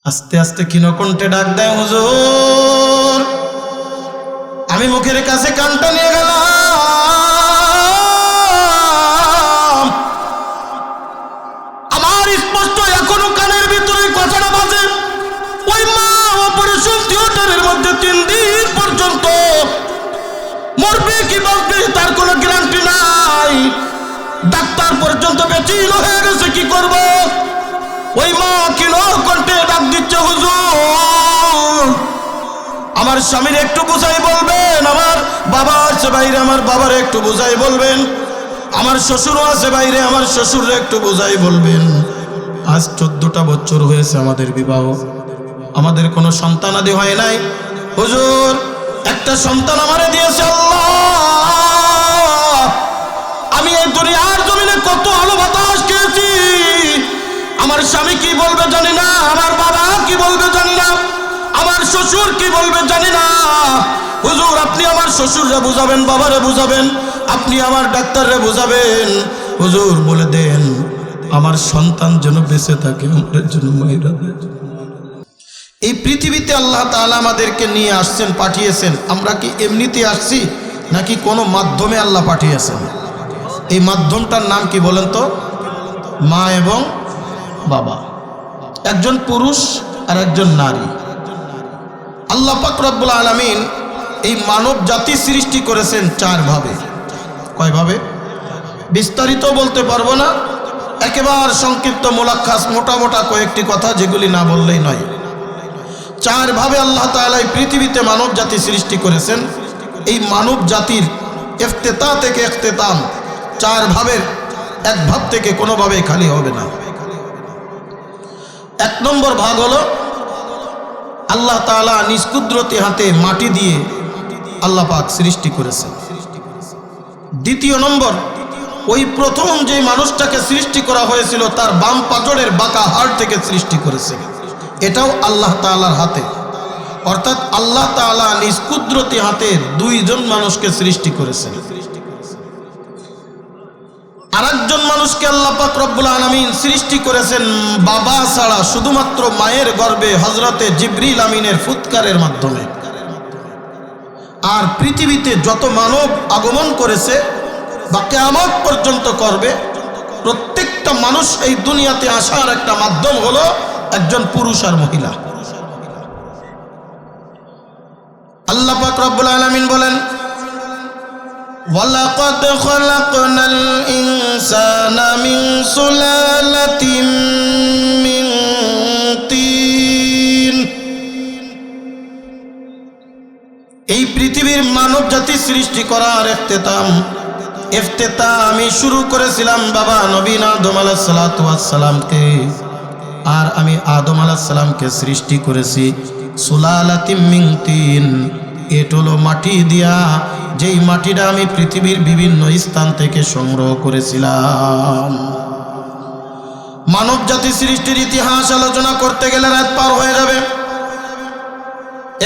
আস্তে আস্তে ক্ষীণকণ্ঠে ডাক দেয়, হুজুর। আমি মুখের কাছে কানটা নিয়ে গেলাম, আমার স্পষ্ট এখনো কানের ভিতরে কথাটা বাজে। ওই মা অপারেশন থিয়েটারের মধ্যে 3 দিন পর্যন্ত মরবে কি বাঁচবে তার কোনো গ্যারান্টি নাই। ডাক্তার পর্যন্ত বেচিল হয়ে গেছে, কি করব? ওই মা ক্ষীণকণ্ঠে ডাক দিচ্ছে, হুজুর আমার স্বামীর একটু বুঝাই বলবেন, আমার বাবা আছে বাইরে, আমার বাবার একটু বুঝাই বলবেন, আমার শ্বশুরও আছে বাইরে, আমার শ্বশুর একটু বুঝাই বলবেন। আজ 14টা বছর হয়েছে আমাদের বিবাহ, আমাদের কোনো সন্তানাদি হয় নাই। হুজুর একটা সন্তান আমারে দিয়েছে আল্লাহ। আমি এই দুনিয়ার জমিনে কত আলো বাতাস খেয়েছি, আমার স্বামী কি বলবে জানি না, আমার বাবা কি বলবে জানি না, আমার শ্বশুর কি বলবে জানি না। হুজুর আপনি আমার শ্বশুররে বুঝাবেন, বাবারে বুঝাবেন, আপনি আমার ডাক্তাররে বুঝাবেন। হুজুর বলে দেন আমার সন্তান যেন বেঁচে থাকে, আমার জন্য মায়েরা। এই পৃথিবীতে আল্লাহ তাআলা আমাদেরকে নিয়ে আসছেন, পাঠিয়েছেন। আমরা কি এমনিতে আসছি নাকি কোনো মাধ্যমে আল্লাহ পাঠিয়েছেন? এই মাধ্যমটার নাম কি বলেন তো? মা এবং বাবা, একজন পুরুষ আর একজন নারী। আল্লাহ পাক রব্বুল আলামিন এই মানব জাতি সৃষ্টি করেছেন 4 ভাবে। কয় ভাবে? বিস্তারিত বলতে পারবো না, একেবারে সংক্ষিপ্ত মুলাক্কাস মোটা মোটা কয়েকটি কথা যেগুলি না বললেই নয়। 4 ভাবে আল্লাহ তাআলা এই পৃথিবীতে মানব জাতি সৃষ্টি করেছেন। এই মানব জাতির ইফতিতা থেকে ইখতিতাম 4 ভাবের এক ভাব থেকে কোনোভাবেই খালি হবে না। 1 নম্বর ভাগ হলো আল্লাহ তাআলা নিজ কুদরতি হাতে মাটি দিয়ে আল্লাহ পাক সৃষ্টি করেছেন। 2 নম্বর, ওই প্রথম যে মানুষটাকে সৃষ্টি করা হয়েছিল তার বাম পাজরের বাঁকা হাড় থেকে সৃষ্টি করেছে, এটাও আল্লাহ তাআলার হাতে। অর্থাৎ আল্লাহ তাআলা নিজ কুদরতি হাতে 2 জন মানুষকে সৃষ্টি করেছেন। আরেকজন মানুষকে আল্লাহ পাক রব্বুল আলামিন সৃষ্টি করেছেন বাবা ছাড়া, শুধুমাত্র মায়ের গর্ভে হযরতে জিবরিল আমিনের ফুৎকারের মাধ্যমে। আর পৃথিবীতে যত মানব আগমন করেছে বা কিয়ামত পর্যন্ত করবে, প্রত্যেকটা মানুষ এই দুনিয়াতে আসার একটা মাধ্যম হলো একজন পুরুষ আর মহিলা। আল্লাহ পাক রব্বুল আলামিন বলেন, وَلَقَدْ خَلَقْنَا الْإِنسَانَ مِنْ سُلَالَةٍ مِّنْ طِينٍ। এই পৃথিবীর মানব জাতি সৃষ্টি করার ইফতিতাম আমি শুরু করেছিলাম বাবা নবী আদম আলাইহিস সালাতু ওয়াস সালামকে। আর আমি আদম আলাইহিস সালামকে সৃষ্টি করেছি সুলালাতিম মিন তিন। এটা হলো মাটি দিয়া, যেই মাটিটা আমি পৃথিবীর বিভিন্ন স্থান থেকে সংগ্রহ করেছিলাম। মানব জাতি সৃষ্টির ইতিহাস আলোচনা করতে গেলে রাত পার হয়ে যাবে,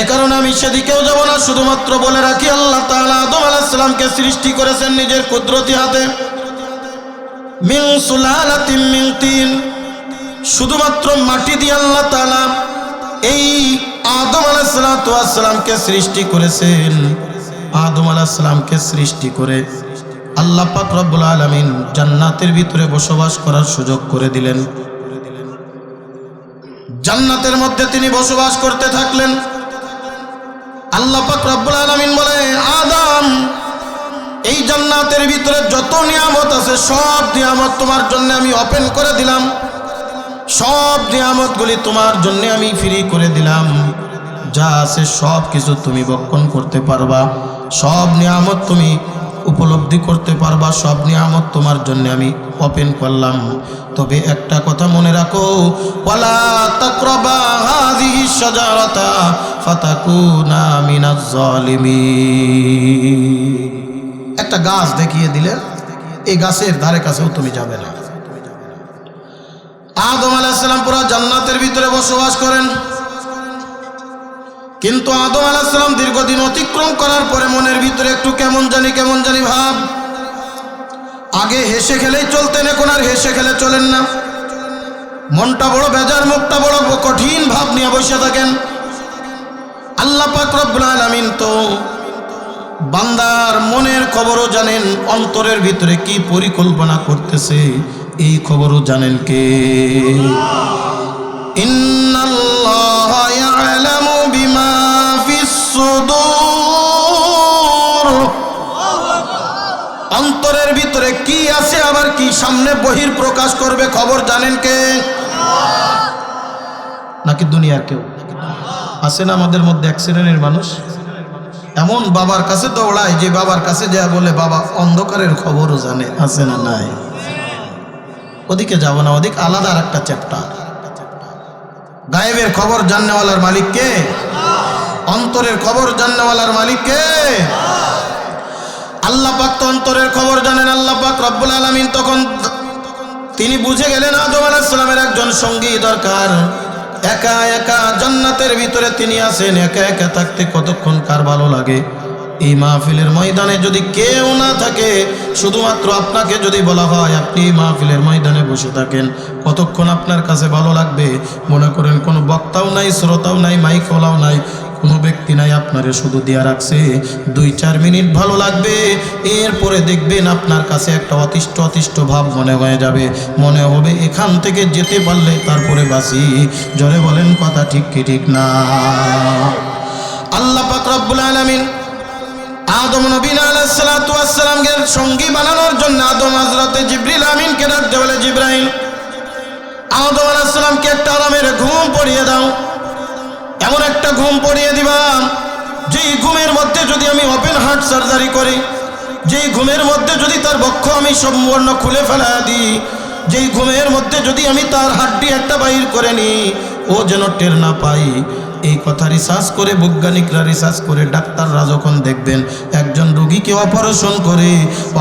এ কারণে আমি সেদিকেও যাব না। শুধুমাত্র বলে রাখি আল্লাহ তাআলা আদম আলাইহিস সালামকে সৃষ্টি করেছেন নিজের কুদরতি হাতে মিন সুলালাতিম মিন তিন। শুধুমাত্র মাটি দিয়ে আল্লাহ তাআলা এই আদম আলাইহিস সালামকে সৃষ্টি করেছেন। আদম আলাইহিস সালামকে সৃষ্টি করে আল্লাহ পাক রব্বুল আলামিন জান্নাতের ভিতরে বসবাস করার সুযোগ করে দিলেন। জান্নাতের মধ্যে তিনি বসবাস করতে থাকলেন। আল্লাহ পাক রব্বুল আলামিন বলে, আদম এই জান্নাতের ভিতরে যত নিয়ামত আছে সব নিয়ামত তোমার জন্য আমি ওপেন করে দিলাম, সব নিয়ামতগুলি তোমার জন্য আমি ফ্রি করে দিলাম। যা আছে সব কিছু তুমি ভক্ষণ করতে পারবা, সব নিয়ামত তুমি উপলব্ধি করতে পারবা, সব নিয়ামত তোমার জন্য আমি ওপেন করলাম। তবে একটা কথা মনে রাখো, ওয়ালা তাকরাবা হাযিহি শাজারাতা ফাতাকুনা মিনাজ জালিমিন। একটা গাছ দেখিয়ে দিলে এই গাছের ধারে কাছেও তুমি যাবে না। আদম আলাইহিস সালাম পুরা জান্নাতের ভিতরে বসবাস করেন, কিন্তু আদম আলাইহিস সালাম দীর্ঘদিন অতিক্রম করার পরে মনের ভিতরে একটু কেমন জানি ভাব। আগে হেসে খেলেই চলতেন, এখন আর হেসে খেলে চলেন না। মনটা বড় বেজার, মুখটা বড় কঠিন ভাব নিয়ে বসে থাকেন। আল্লাহ পাক রব্বুল আলামিন তো বান্দার মনের খবরও জানেন, অন্তরের ভিতরে কি পরিকল্পনা করতেছে এই খবরও জানেন কে? ইন্নাল্লাহা ইয়ালামু বিমা ফিস সুদূর। অন্তরের ভিতরে কি আছে আবার কি সামনে বহির প্রকাশ করবে খবর জানেন কে? নাকি দুনিয়ার কেউ? আছে না আমাদের মধ্যে এক শ্রেণীর মানুষ এমন বাবার কাছে দৌড়ায় যে বাবার কাছে যা বলে বাবা অন্ধকারের খবরও জানে। আছে না নাই? ওদিকে যাব না, ওদিক আলাদা আর একটা চ্যাপ্টার। গায়েবের খবর জাননেওয়ালার মালিক কে? অন্তরের খবর জাননেওয়ালার মালিক কে? আল্লাহ পাক তো অন্তরের খবর জানেন। আল্লাহ পাক রব্বুল আলামিন তখন তিনি বুঝে গেলেন আদম আলাইহিস সালামের একজন সঙ্গী দরকার। একা একা জান্নাতের ভিতরে তিনি আছেন, একা একা থাকতে কতক্ষণ কার ভালো লাগে? এই মাহফিলের ময়দানে যদি কেউ না থাকে, শুধুমাত্র আপনাকে যদি বলা হয় আপনি মাহফিলের ময়দানে বসে থাকেন, কতক্ষণ আপনার কাছে ভালো লাগবে? মনে করেন কোনো বক্তাও নাই, শ্রোতাও নাই, মাইকওয়ালাও নাই, কোনো ব্যক্তি নাই, আপনারে শুধু দিয়া রাখছে 2-4 মিনিট ভালো লাগবে। এরপরে দেখবেন আপনার কাছে একটা অতিষ্ঠ অতিষ্ঠ ভাব মনে হয়ে যাবে, মনে হবে এখান থেকে যেতে পারলে তারপরে বাঁচি। জোরে বলেন কথা ঠিক কি ঠিক না? আল্লাহ পাক রব্বুল আলামিন আদম নবী আলাইহিস সালাতু ওয়াস সালামকে সঙ্গী বানানোর জন্য আদম হযরতে জিবরিল আমিনকে ডাকতে বলে, জিবরাইল আদম আলাইহিস সালামকে একটা আরামের ঘুম পড়িয়ে দাও। এমন একটা ঘুম পড়িয়ে দিবা যেই ঘুমের মধ্যে যদি আমি ওপেন হার্ট সার্জারি করি, যেই ঘুমের মধ্যে যদি তার বক্ষ আমি সম্পূর্ণ খুলে ফেলা দিই, যেই ঘুমের মধ্যে যদি আমি তার হাড্ডি একটা বাইর করে নিই, ও যেন টের না পাই। এই কথা রিসার্চ করে বৈজ্ঞানিকরা রিসার্চ করে ডাক্তাররা যখন দেখবেন একজন রোগীকে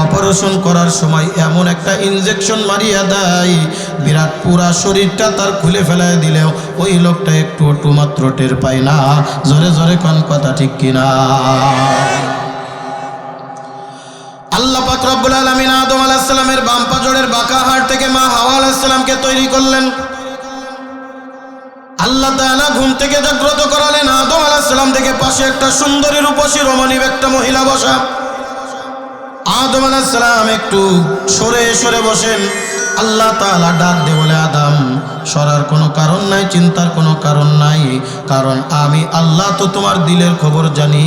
অপারেশন করার সময় এমন একটা ইনজেকশন মারিয়া দেয়, বিরাট পুরা শরীরটা তার খুলে ফেলায় দিলেও ওই লোকটা একটু মাত্র টের পায় না। জোরে জোরে কোন কথা ঠিক কিনা? আল্লাহ পাক রব্বুল আলামিন আদম আলাইহিস সালামের বাম পাজরের বাঁকা হাড় থেকে মা হাওয়া আলাইহিস সালামকে তৈরি করলেন। আল্লাহ তাআলা ঘুম থেকে জাগ্রত করালেন। আদম আলাইহিস সালাম থেকে পাশে একটা সুন্দরী রূপসী রমণীর একটা মহিলা বসা। আদম আলাইহিস সালাম একটু সরে সরে বসেন। আল্লাহ তাআলা ডাক দিয়ে বলে, আদম সরার কোনো কারণ নাই, চিন্তার কোনো কারণ নাই, কারণ আমি আল্লাহ তো তোমার দিলের খবর জানি,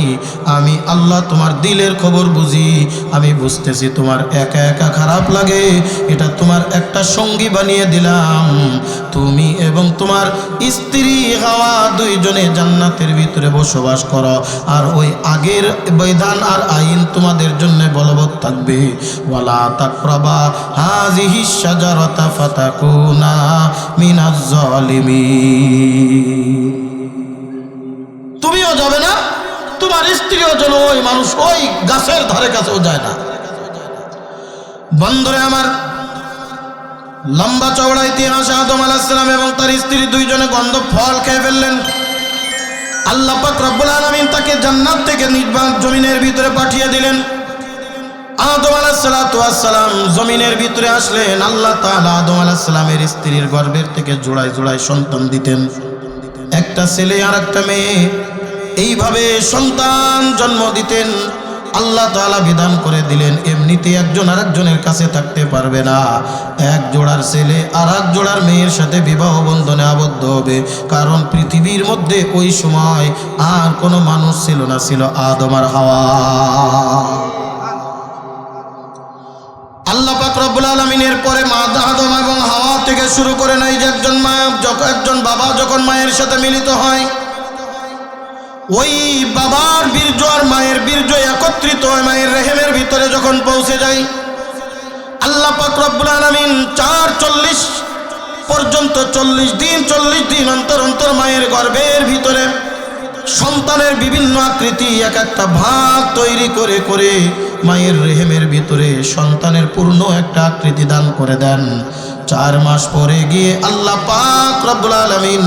আমি আল্লাহ তোমার দিলের খবর বুঝি। আমি বুঝতেছি তোমার একা একা খারাপ লাগে, এটা তোমার একটা সঙ্গী বানিয়ে দিলাম। তুমি এবং তোমার স্ত্রী হাওয়া দুইজনে জান্নাতের ভিতরে বসবাস করো, আর ওই আগের বিধান আর আইন তোমাদের জন্য বলবৎ থাকবে। ওয়ালা তাকরাবা হাযিহিশ শাজারাতা ফাতাকুনা মিনাজ জালিমিন। তুমিও যাবে না, তোমার স্ত্রীও যেন ওই মানুষ ওই গাছের ধারে কাছেও যায় না। বন্ধুরে আমার, লম্বা চওড়া ইতিহাস। আদম আলাইহিস সালাম এবং তার স্ত্রী দুইজনে গন্ধ ফল খেয়ে ফেললেন। আল্লাহ পাক রব্বুল আলামিন তাকে জান্নাত থেকে নির্বাণ জমিনের ভিতরে পাঠিয়ে দিলেন। আদম আলাইহিস সালাতু ওয়াস সালাম জমিনের ভিতরে আসলেন। আল্লাহ তাআলা আদম আলাইহিস সালামের স্ত্রীর গর্ভের থেকে জোড়ায় জোড়ায় সন্তান দিতেন, একটা ছেলে আর একটা মেয়ে, এইভাবে সন্তান জন্ম দিতেন। আল্লাহ তাআলা বিধান করে দিলেন এমনিতে একজন আরেকজনের কাছে থাকতে পারবে না, এক জোড়ার ছেলে আর এক জোড়ার মেয়ের সাথে বিবাহ বন্ধনে আবদ্ধ হবে। কারণ পৃথিবীর মধ্যে ওই সময় আর কোনো মানুষ ছিল না, ছিল আদম আর হাওয়া। আল্লাহ পাক রব্বুল আলামিনের পরে মা আদম এবং হাওয়া থেকে শুরু করে নাই যে একজন বাবা যখন মায়ের সাথে মিলিত হয়, ওই বাবার বীর্য আর মায়ের বীর্য একত্রিত হয় মায়ের রেহেমের ভিতরে যখন পৌঁছে যায়, আল্লাহ পাক রব্বুল আলামিন 440 পর্যন্ত 40 দিন অন্তর অন্তর মায়ের গর্ভের ভিতরে সন্তানের বিভিন্ন আকৃতি এক একটা ভাগ তৈরি করে করে মায়ের রেহেমের ভিতরে সন্তানের পূর্ণ একটা আকৃতি দান করে দেন। 4 মাস পরে গিয়ে আল্লাহ পাক রব্বুল আলামিন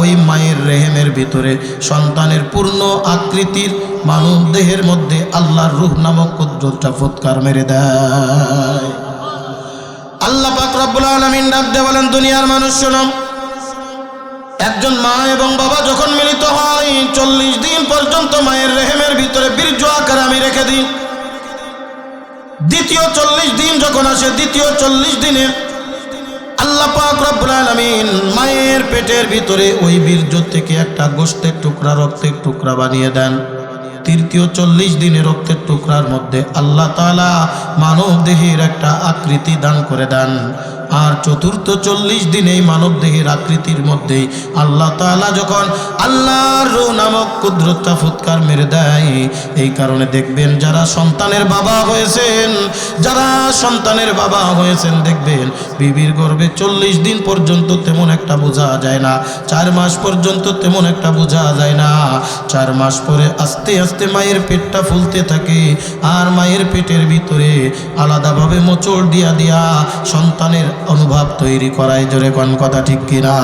ওই মায়ের রেহেমের ভিতরে সন্তানের পূর্ণ আকৃতির মানব দেহের মধ্যে আল্লাহর রূহ নামক কুদরতটা ফুৎকার মেরে দেয়। আল্লাহ পাক রব্বুল আলামিন ডাক দিয়ে বলেন, দুনিয়ার মানুষ শোনো, একজন মা এবং বাবা যখন মিলিত হয় 40 দিন পর্যন্ত মায়ের রেহেমের ভিতরে বীর্য আকারে আমি রেখে দিই। দ্বিতীয় 40 দিন যখন আসে, দ্বিতীয় 40 দিনে আল্লাহ পাক রব্বুল আলামিন মায়ের পেটের ভিতরে ওই বীর্য থেকে একটা গোশতের টুকরা, রক্তের টুকরা বানিয়ে দেন। তৃতীয় 40 দিনে রক্তের টুকরার মধ্যে আল্লাহ তাআলা মানব দেহের একটা আকৃতি দান করে দেন। আর চতুর্থ 40 দিনে মানব দেহের আকৃতির মধ্যেই আল্লাহ তাআলা যখন আল্লাহর রূহ নামক কুদরতটা ফুৎকার মেরে দেয়। এই কারণে দেখবেন যারা সন্তানের বাবা হয়েছেন, যারা সন্তানের বাবা হয়েছেন দেখবেন বিবির গর্ভে 40 দিন পর্যন্ত তেমন একটা বোঝা যায় না, 4 মাস পর্যন্ত তেমন একটা বোঝা যায় না। 4 মাস পরে আস্তে আস্তে মায়ের পেটটা ফুলতে থাকে, আর মায়ের পেটের ভিতরে আলাদাভাবে মোচড় দিয়া দিয়া সন্তানের অনুভব তৈরি করায়। জোরে কোন কথা ঠিক কিনা?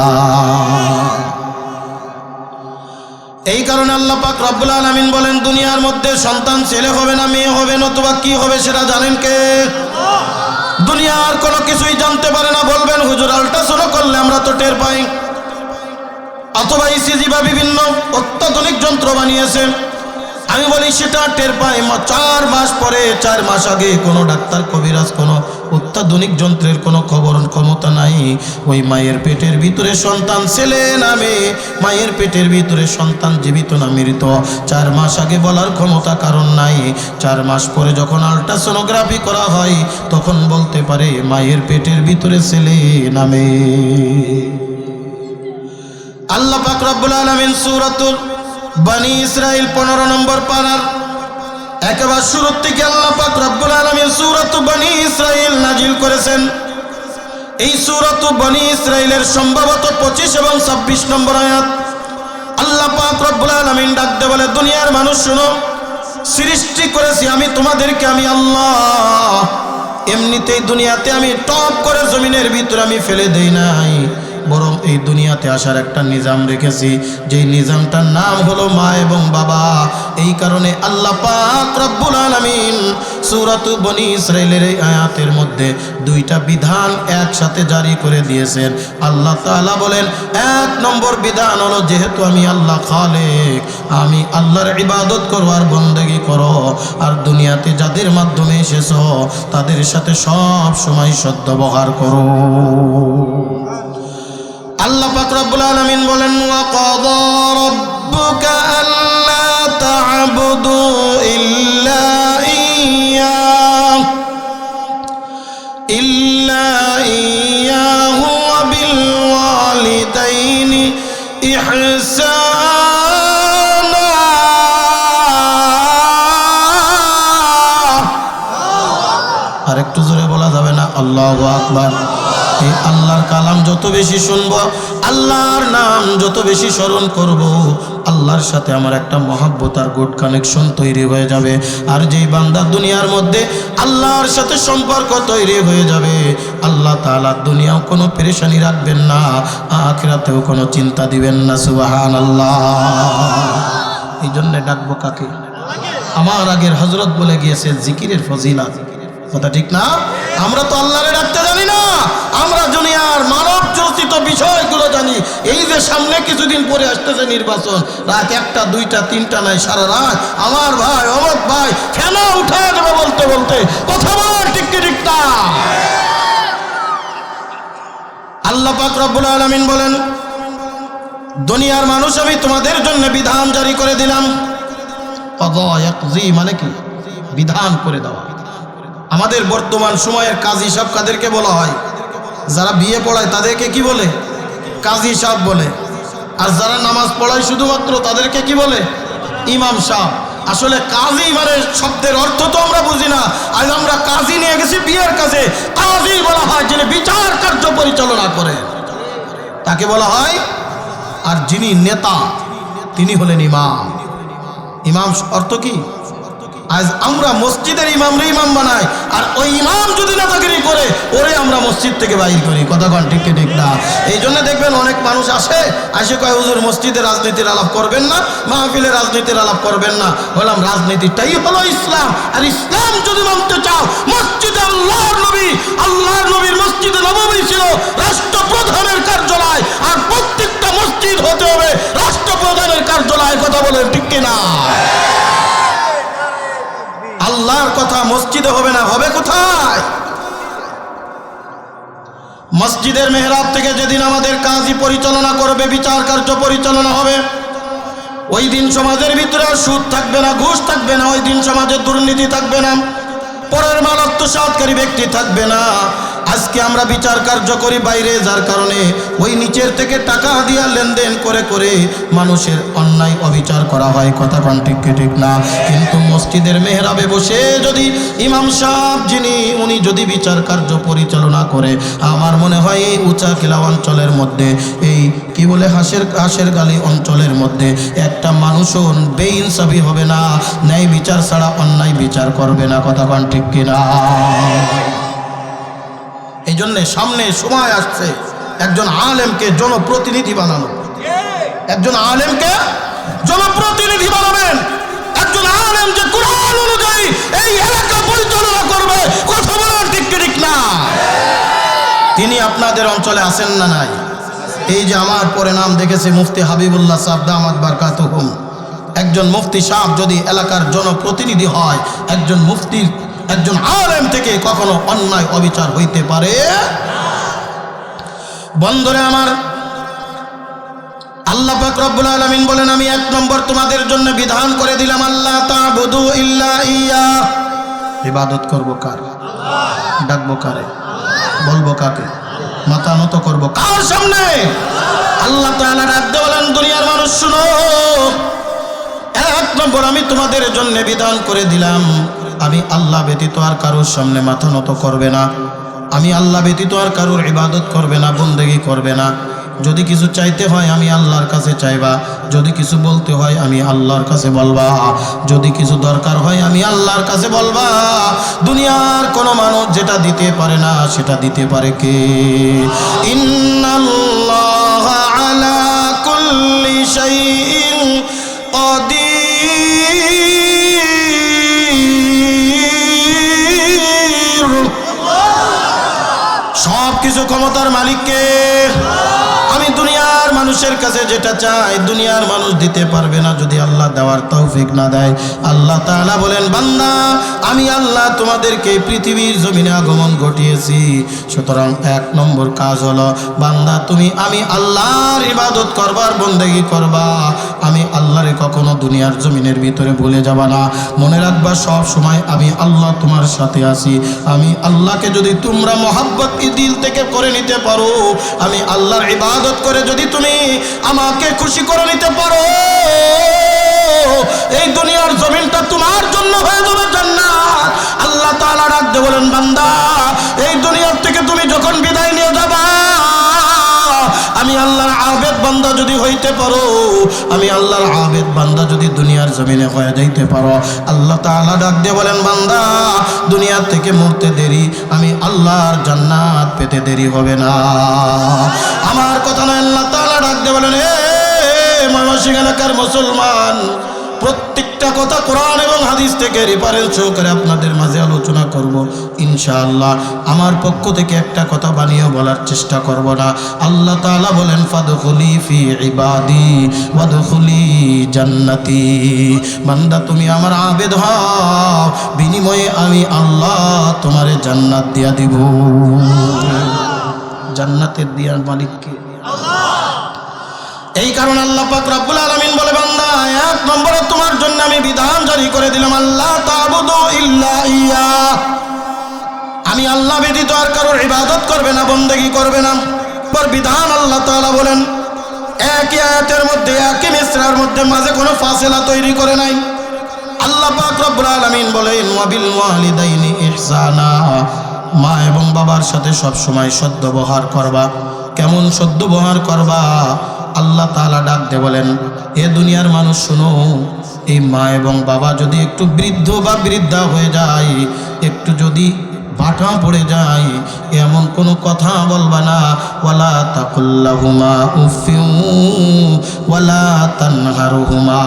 এই কারণে আল্লাহ পাক রব্বুল আলামিন বলেন দুনিয়ার মধ্যে সন্তান ছেলে হবে না মেয়ে হবে নতুবা কি হবে সেটা জানেন কে? দুনিয়ার কোনো কিছুই জানতে পারে না। বলবেন হুজুর আল্ট্রাসাউন্ড করলে আমরা তো টের পাই, অথবা ইসিজি বা বিভিন্ন অত্যাধুনিক যন্ত্র বানিয়েছে। আমি বলি সেটা টের পাই 4 মাস পরে, 4 মাস আগে কোনো ডাক্তার কবিরাজ কোনো অত্যাধুনিক যন্ত্রের কোনো ক্ষমতা নাই। ওই মায়ের পেটের ভিতরে সন্তান ছেলে নামে, মায়ের পেটের ভিতরে সন্তান জীবিত না মৃত 4 মাস আগে বলার ক্ষমতা কারণ নাই। 4 মাস পরে যখন আল্ট্রাসোনোগ্রাফি করা হয় তখন বলতে পারে মায়ের পেটের ভিতরে ছেলে নামে। আল্লাহ পাক রব্বুল আলামিন সূরাতুল বনি ইসরাইল 15 নম্বর পারার একেবারে শুরু থেকে আল্লাহ পাক রব্বুল আলামিন সূরাতুল বনি ইসরাইল নাজিল করেছেন। এই সূরাতুল বনি ইসরাইলের সম্ভবত 25 এবং 26 নম্বর আয়াত। আল্লাহ পাক রব্বুল আলামিন ডাকতে বলে দুনিয়ার মানুষ শুনো, সৃষ্টি করেছি আমি তোমাদেরকে, আমি আল্লাহ। এমনিতেই দুনিয়াতে আমি টপ করে জমিনের ভিতরে আমি ফেলে দেই নাই, বরং এই দুনিয়াতে আসার একটা নিজাম রেখেছি, যেই নিজামটার নাম হলো মা এবং বাবা। এই কারণে আল্লাহ পাক রব্বুল আলামিন সূরাতুল বনি ইসরাইলের এই আয়াতের মধ্যে 2টা বিধান একসাথে জারি করে দিয়েছেন। আল্লাহ তাআলা বলেন 1 নম্বর বিধান হলো যেহেতু আমি আল্লাহ খালেক, আমি আল্লাহর ইবাদত করো আর বন্দেগী করো, আর দুনিয়াতে যাদের মাধ্যমে এসেছো তাদের সাথে সব সময় সদ্ব্যবহার করো। আল্লাহ পাক রব্বুল আলামিন বলেন ওয়া ক্বাদা রাব্বুকা আল্লা তা'বুদু ইল্লা ইয়্যাহু ওয়া বিল ওয়ালিদাইনি ইহসানা। আর একটু জোরে বলা যাবে না? আল্লাহু আকবার। এই আল্লাহর কালাম যত বেশি শুনব, আল্লাহর নাম যত বেশি স্মরণ করব, আল্লাহর সাথে আমার একটা মহব্বত আর গুড কানেকশন তৈরি হয়ে যাবে। আর যেই বান্দা দুনিয়ার মধ্যে আল্লাহর সাথে সম্পর্ক তৈরি হয়ে যাবে, আল্লাহ তাআলা দুনিয়াও কোনো পেরেশানি রাখবেন না, আখিরাতেও কোনো চিন্তা দিবেন না। সুবহানাল্লাহ। এই জন্য ডাকবো কাকে? আমার আগের হযরত বলে গিয়েছে জিকিরের ফজিলত। কথা ঠিক না? আমরা তো আল্লাহরে ডাকতে জানি না, আমরা দুনিয়ার মানব রচিত বিষয়গুলো জানি। এই যে সামনে কিছুদিন পরে আসতেছে নির্বাচন, রাত 1টা 2টা 3টা নাই, সারা রাত আমার ভাই অমক ভাই ফেনা উঠায় দেবে বলতে বলতে। কথা বল ঠিক কি ঠিক না? আল্লাহ পাক রব্বুল আলামিন বলেন দুনিয়ার মানুষ আমি তোমাদের জন্য বিধান জারি করে দিলাম। ক্বাদা ইয়াকযী মানে কি? বিধান করে দেওয়া। আমাদের বর্তমান সময়ের কাজী সাহেব কাদেরকে বলা হয়? যারা বিয়ে পড়ায় তাদেরকে কি বলে? কাজী সাহেব বলে। আর যারা নামাজ পড়ায় শুধুমাত্র তাদেরকে কি বলে? ইমাম সাহেব। আসলে কাজী মানে শব্দের অর্থ তো আমরা বুঝি না। আজ আমরা কাজী নিয়ে গেছি বিয়ের কাছে। কাজী বলা হয় যিনি বিচার কার্য পরিচালনা করে, তাকে বলা হয়। আর যিনি নেতা তিনি হলেন ইমাম। ইমাম অর্থ কি? আজ আমরা মসজিদের ইমামরে ইমাম বানাই, আর ওই ইমাম যদি নেতাগিরি করে ওরে আমরা মসজিদ থেকে বাইর করি। কথা কন ঠিক কি ঠিক না? এই জন্য দেখবেন অনেক মানুষ আসে কয় হুজুর মসজিদে রাজনীতির আলাপ করবেন না, মাহফিলে রাজনীতির আলাপ করবেন না। বললাম রাজনীতিটাই হলো ইসলাম, আর ইসলাম যদি মানতে চাও মসজিদে আল্লাহর নবীর মসজিদে নববী ছিল রাষ্ট্রপ্রধানের কার্যালয়, আর প্রত্যেকটা মসজিদ হতে হবে রাষ্ট্রপ্রধানের কার্যালয়। কথা বলেন ঠিক কিনা? আল্লাহর কথা মসজিদে হবে না, হবে কোথায়? মসজিদের মেহরাব থেকে যেদিন আমাদের কাজী পরিচালনা করবে, বিচার কার্য পরিচালনা হবে, ওই দিন সমাজের ভিতরে আর সুদ থাকবে না, ঘুষ থাকবে না, ওই দিন সমাজে দুর্নীতি থাকবে না, পরের মাল আত্মসাৎকারী ব্যক্তি থাকবে না। আজকে আমরা বিচার কার্য করি বাইরে, যার কারণে ওই নিচের থেকে টাকা দিয়া লেনদেন করে করে মানুষের অন্যায় অবিচার করা হয়। কথা কোন ঠিক কি ঠিক না? কিন্তু মসজিদের মেহরাবে বসে যদি ইমাম সাহেব উনি যদি বিচার কার্য পরিচালনা করে, আমার মনে হয় এই উঁচা কিলা অঞ্চলের মধ্যে, এই কি বলে হাঁসের গালি অঞ্চলের মধ্যে একটা মানুষও বেইনসাফি হবে না, ন্যায় বিচার ছাড়া অন্যায় বিচার করবে না। কথা কোন ঠিক কিনা? এই জন্যে সামনে সময় আসছে একজন আলেমকে জনপ্রতিনিধি বানানো, একজন আলেমকে জনপ্রতিনিধি বানাবেন, একজন আলেম যে কুরআন অনুযায়ী এই এলাকা পরিচালনা করবে। কথা বলার ঠিক ঠিক না? তিনি আপনাদের অঞ্চলে আছেন না নাই? এই যে আমার পরে নাম দেখেছে মুফতি হাবিবুল্লাহ সাহেব দামাত বারকাতুহুম, একজন মুফতি সাহেব যদি এলাকার জনপ্রতিনিধি হয়, একজন আলেম থেকে কখনো অন্যায় অবিচার হইতে পারে? বন্ধুরে আমার, আল্লাহ পাক রব্বুল আলামিন বলেন, আমি 1 নম্বর তোমাদের জন্য বিধান করে দিলাম, আল্লাহ তা'বুদু ইল্লা ইয়া। ইবাদত করব কার? ডাকবো কারে? বলবো কাকে? মাথা নত করব কার সামনে? আল্লাহ তাআলা ডাকতে বলেন, দুনিয়ার মানুষ শুনো, 1 নম্বর আমি তোমাদের জন্য বিধান করে দিলাম, আমি আল্লাহ ব্যতীত আর কারোর সামনে মাথা নত করবে না, আমি আল্লাহ ব্যতীত আর কারোর ইবাদত করবে না, বন্দেগী করবে না। যদি কিছু চাইতে হয় আমি আল্লাহর কাছে চাইবা, যদি কিছু বলতে হয় আমি আল্লাহর কাছে বলবা, যদি কিছু দরকার হয় আমি আল্লাহর কাছে বলবা। দুনিয়ার কোনো মানুষ যেটা দিতে পারে না সেটা দিতে পারে কে? ইন্নাল্লাহা আলা কুল্লি শাইইন কাদির। সব কিছু ক্ষমতার মালিককে। আমি দুনিয়ার মানুষের কাছে যেটা চাই দুনিয়ার মানুষ দিতে পারবে না যদি আল্লাহ দেওয়ার তৌফিক না দেয়। আল্লাহ তাআলা বলেন, বান্দা আমি আল্লাহ তোমাদেরকে পৃথিবীর জমিনে আগমন ঘটিয়েছি, সুতরাং 1 নম্বর কাজ হলো বান্দা তুমি আমি আল্লাহর ইবাদত করবার, বন্দেগী করবা। আমি আল্লাহরে কখনো দুনিয়ার জমিনের ভিতরে ভুলে যাবা না। মনে রাখবা সব সময় আমি আল্লাহ তোমার সাথে আছি। আমি আল্লাহকে যদি তোমরা মহব্বত দিল থেকে করে নিতে পারো, আমি আল্লাহর ইবাদত করে যদি তুমি আমাকে খুশি করে নিতে পারো, এই দুনিয়ার জমিনটা তোমার জন্য হয়ে যাবে জান্নাত। আল্লাহ তাআলা ডাকতে বলেন, বান্দা এই দুনিয়ার থেকে তুমি যখন বিদায় নিয়ে যাবা, আমি আল্লাহর আবেদ বান্দা যদি হইতে পারো, আমি আল্লাহর আবেদ বান্দা যদি দুনিয়ার জমিনে হয়ে যাইতে পারো, আল্লাহ তাআলা ডাক দিয়ে বলেন, বান্দা দুনিয়ার থেকে মরতে দেরি, আমি আল্লাহর জান্নাত পেতে দেরি হবে না। আমার কথা নয়, আল্লাহ তাআলা ডাক দিয়ে বলেন, হে ময়মনসিংহ এলাকার মুসলমান, প্রত্যেকটা কথা কোরআন এবং হাদিস থেকে রেফারেন্স করে আপনাদের মাঝে আলোচনা করব ইনশাআল্লাহ। আমার পক্ষ থেকে একটা কথা বানিয়ে বলার চেষ্টা করব না। আল্লাহ তাআলা বলেন, ফাদখুলি ফি ইবাদি ওয়াদখুলি জান্নাতি। বান্দা তুমি আমার আবেদ হও, বিনিময়ে আমি আল্লাহ তোমারে জান্নাত দিয়া দিব। জান্নাতের দিয়ার মালিক কে? আল্লাহ। এই কারণে আল্লাহ পাক রব্বুল আলামিন বলে, বান্দা 1 নম্বরে তোমার জন্য আমি বিধান জারি করে দিলাম, আল্লাহ তা'বুদু ইল্লা ইয়া। আমি আল্লাহ ব্যতীত আর কারোর ইবাদত করবে না, বন্দেগী করবে না। পর বিধান আল্লাহ তাআলা বলেন, একই আয়াতের মধ্যে একই মিসরার মধ্যে মাঝে কোনো ফাসিলা তৈরি করে নাই। আল্লাহ পাক রব্বুল আলামিন বলেন, ওয়া বিল ওয়ালিদাইনি ইহসানা। মা এবং বাবার সাথে সব সময় সদ্ব্যবহার করবা। কেমন সদ্ব্যবহার করবা? আল্লাহ তাআলা ডাক দিয়ে বলেন, এ দুনিয়ার মানুষ শোনো, এই মা এবং বাবা যদি একটু বৃদ্ধ বা বৃদ্ধা হয়ে যায়, একটু যদি বাটা পড়ে যায়, এমন কোনো কথা বলবা না। ওয়ালা তাকুল্লাহুমা উফিউ ওয়ালা তানহারুহুমা,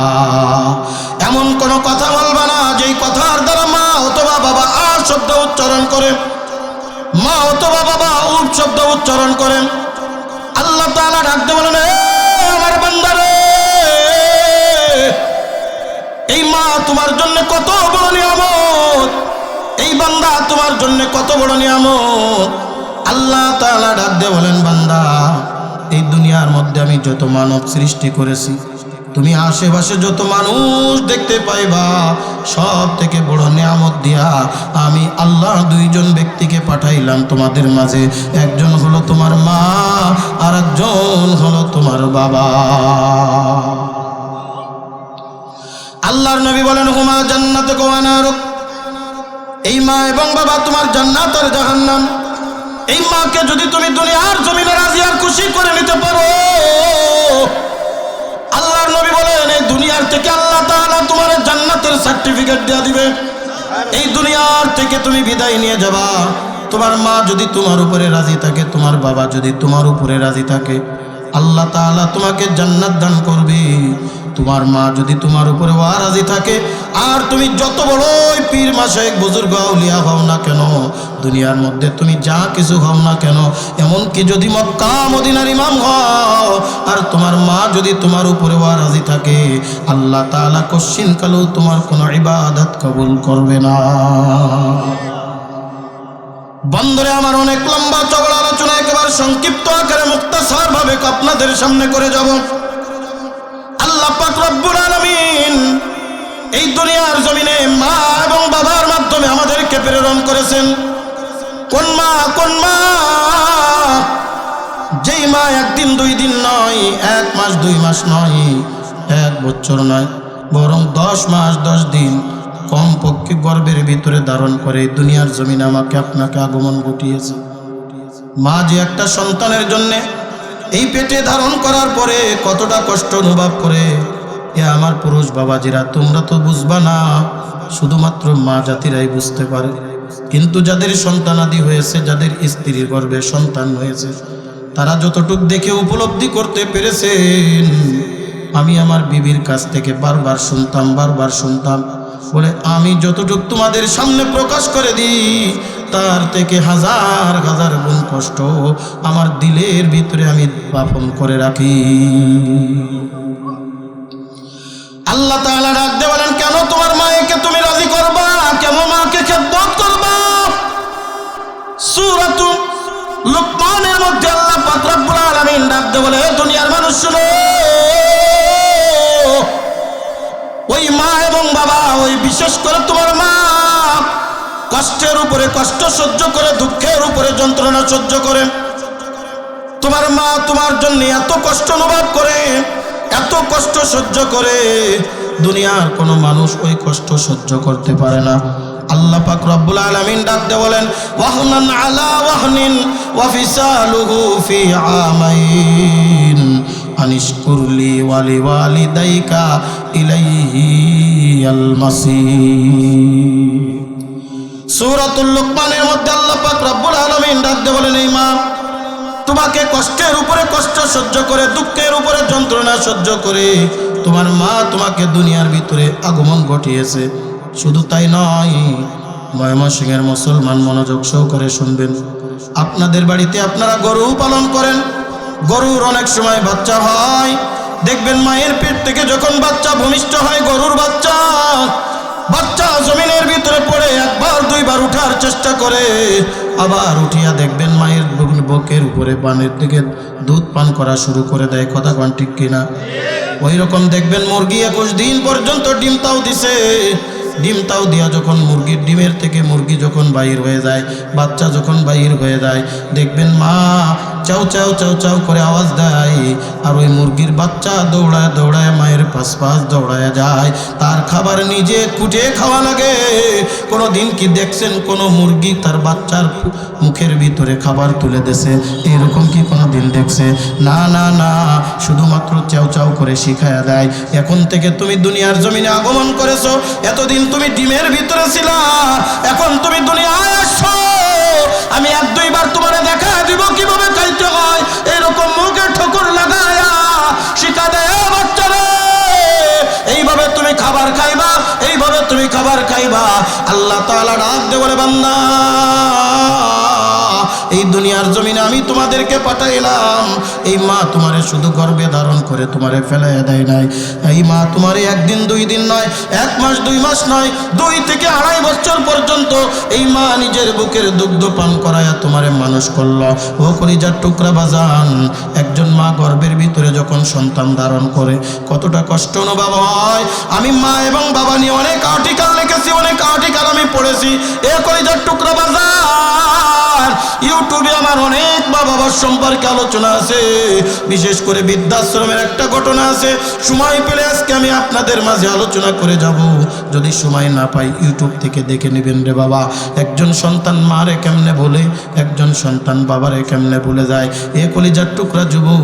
এমন কোনো কথা বলবা না যেই কথার দ্বারা মা অথবা বাবা আ শব্দ উচ্চারণ করে, মা অথবা বাবা উফ শব্দ উচ্চারণ করেন। আল্লাহ তাআলা ডাকতে বলেন, আমার বান্দারে, এই মা তোমার জন্য কত বড় নিয়ামত, এই বান্দা তোমার জন্য কত বড় নিয়ামত। আল্লাহ তাআলা ডাক দিয়ে বলেন, বান্দা, এই দুনিয়ার মধ্যে আমি যত মানব সৃষ্টি করেছি, তুমি আশেপাশে যত মানুষ দেখতে পাইবা, সব থেকে বড় নিয়ামত দিয়া আমি আল্লাহ দুইজন ব্যক্তিকে পাঠাইলাম তোমাদের মাঝে। একজন হলো তোমার মা, আর একজন হলো তোমার বাবা। আল্লাহর নবী বলেন, হুমা জান্নাতুকা ওয়া নারুক, এই মা এবং বাবা তোমার জান্নাত আর জাহান্নাম। এই মাকে যদি তুমি দুনিয়ার জমিনে রাজি আর খুশি করে নিতে পারো, আল্লাহর নবী বলেন, এই দুনিয়ার থেকে আল্লাহ তাআলা তোমার জান্নাতের সার্টিফিকেট দিয়ে দিবে। এই দুনিয়ার থেকে তুমি বিদায় নিয়ে যাবা, তোমার মা যদি তোমার উপরে রাজি থাকে, তোমার বাবা যদি তোমার উপরে রাজি থাকে, আল্লাহ তাআলা তোমাকে জান্নাত দান করবে। তোমার মা যদি তোমার উপরে রাজি থাকে, আর তুমি যত বড়ই পীর মাশায়েখ বুজুর্গ আউলিয়া হও না কেন, দুনিয়ার মধ্যে তুমি যা কিছু হও না কেন, এমনকি যদি মক্কা মদিনার ইমাম হও, আর তোমার মা যদি তোমার উপরে রাজি থাকে, আল্লাহ তাআলা কশিন কালেও তোমার কোনো ইবাদত কবুল করবে না। বন্ধুরে আমার, অনেক লম্বা চওড়া আলোচনা একেবারে সংক্ষিপ্ত আকারে মুক্তাসার ভাবে আপনাদের সামনে করে যাব। আল্লাহ পাক রব্বুল আলামিন এই দুনিয়ার জমিনে মা এবং বাবার মাধ্যমে আমাদেরকে প্রেরণ করেছেন। কোন মা? কোন মা? যেই মা একদিন দুই দিন নয়, 1 মাস 2 মাস নয়, 1 বছর নয়, বরং 10 মাস 10 দিন কমপক্ষে গর্ভের ভিতরে ধারণ করে দুনিয়ার জমিনে আমাকে আপনাকে আগমন ঘটিয়েছে। মা যে একটা সন্তানের জন্যে এই পেটে ধারণ করার পরে কতটা কষ্ট অনুভব করে, এ আমার পুরুষ বাবাজিরা তোমরা তো বুঝবা না, শুধুমাত্র মা জাতিরাই বুঝতে পারে। কিন্তু যাদের সন্তানাদি হয়েছে, যাদের স্ত্রীর গর্ভে সন্তান হয়েছে, তারা যতটুক দেখে উপলব্ধি করতে পেরেছেন, আমি আমার বিবির কাছ থেকে বারবার শুনতাম বলে, আমি যতটুক তোমাদের সামনে প্রকাশ করে দিই, তার থেকে হাজার হাজার গুণ কষ্ট আমার দিলের ভিতরে আমি দাফন করে রাখি। আল্লাহ তাআলা ডাক দিয়ে বলেন, কেন তোমার মায়েকে তুমি রাজি করবা? কেন মাকে খেদমত করবা? সূরাতুল লুকমানের মধ্যে আল্লাহ পাক রব্বুল আলামিন ডাক দিয়ে বলে, দুনিয়ার মানুষ শুনো, ওই মা এবং বাবা, ওই বিশেষ করে তোমার মা কষ্টের উপরে কষ্ট সহ্য করে, দুঃখের উপরে যন্ত্রণা সহ্য করে। তোমার মা তোমার জন্য এত কষ্ট অনুভব করে, এত কষ্ট সহ্য করে, দুনিয়ার কোনো মানুষ ওই কষ্ট সহ্য করতে পারে না। আল্লাহ পাক রব্বুল আলামিন ডাক দিয়ে বলেন, ওয়াহনান আলা ওয়াহনিন ওয়া ফিসালুহু ফি আমাইন আনিশকুরলি ওয়ালি ওয়ালিদাইকা ইলাইহিল মাসির। সূরাতুল লুকমানের মধ্যে আল্লাহ পাক রব্বুল আলামিন ডাক দিয়ে বলেন, এই মা তোমাকে কষ্টের উপরে কষ্ট সহ্য করে, দুঃখের উপরে যন্ত্রণা সহ্য করে তোমার মা তোমাকে দুনিয়ার ভিতরে আগমন ঘটিয়েছে। শুধু তাই নয়, ময়মনসিংহের মুসলমান মনোযোগ সহকারে শুনবেন, আপনাদের বাড়িতে আপনারা গরু পালন করেন, গরুর অনেক সময় বাচ্চা হয়, দেখবেন মায়ের পেট থেকে যখন বাচ্চা ভূমিষ্ঠ হয়, গরুর বাচ্চা জমিনের ভিতরে পড়ে 1বার 2বার উঠার চেষ্টা করে, আবার উঠিয়া দেখবেন মায়ের বুকের উপরে পানের দিকে দুধ পান করা শুরু করে দেয়। কথা কোন ঠিক কিনা? ওই রকম দেখবেন মুরগি 21 দিন পর্যন্ত ডিম তাও দিছে, ডিম তাও দিয়া যখন মুরগির ডিমের থেকে মুরগি যখন বাহির হয়ে যায়, বাচ্চা যখন বাহির হয়ে যায়, দেখবেন মা চাউ চাউ চাউ চাউ করে আওয়াজ দেয়, আর ওই মুরগির বাচ্চা দৌড়ায় দৌড়ায় মায়ের পাশ পাশ দৌড়ায় যায়। তার খাবার নিজে কুটে খাওয়া লাগে। কোনো দিন কি দেখছেন কোনো মুরগি তার বাচ্চার মুখের ভিতরে খাবার তুলে দেছে? এরকম কি কোনো দিন দেখছে? না না না, শুধুমাত্র চাউ চাউ করে শিখায়া দেয়। এখন থেকে তুমি দুনিয়ার জমিনে আগমন করেছো, এতদিন তুমি ডিমের ভিতরে ছিলা, এখন তুমি দুনিয়ায় আসছো, আমি এক দুইবার তোমারে দেখা দিব কিভাবে খাইতে হয়। এরকম মুখে ঠোকর লাগায়া শিখা দেয় বাচ্চারে, এইভাবে তুমি খাবার খাইবা, এইভাবে তুমি খাবার খাইবা। আল্লাহ তাআলা ডাক দিয়ে বলে, বান্দা এই দুনিয়ার জমিনে আমি তোমাদেরকে পাঠাইলাম, এই মা তোমারে শুধু গর্ভে ধারণ করে তোমারে ফেলাইয়া দেয় নাই। এই মা তোমারে একদিন দুই দিন নয়, 1 মাস 2 মাস নয়, 2 থেকে 2.5 বছর পর্যন্ত এই মা নিজের বুকের দুগ্ধ পান করায়া তোমারে মানুষ করল। ও কলিজার টুকরা বাজান, একজন মা গর্ভের ভিতরে যখন সন্তান ধারণ করে কতটা কষ্ট অনুভব হয়। আমি মা এবং বাবা নিয়ে অনেক আর্টিকেল লিখেছি, অনেক আর্টিকেল আমি পড়েছি। এ কলিজার টুকরা বাজান, ইউটিউবে আমার অনেক মা বাবার সম্পর্কে আলোচনা আছে, বিশেষ করে বৃদ্ধাশ্রমের একটা ঘটনা আছে। সময় পেলে আজকে আমি আপনাদের মাঝে আলোচনা করে যাব, যদি সময় না পাই ইউটিউব থেকে দেখে নেবেন রে বাবা। একজন সন্তান মারে কেমনে ভুলে, একজন সন্তান বাবারে কেমনে ভুলে যায়। এ কলিজার টুকরা যুবক,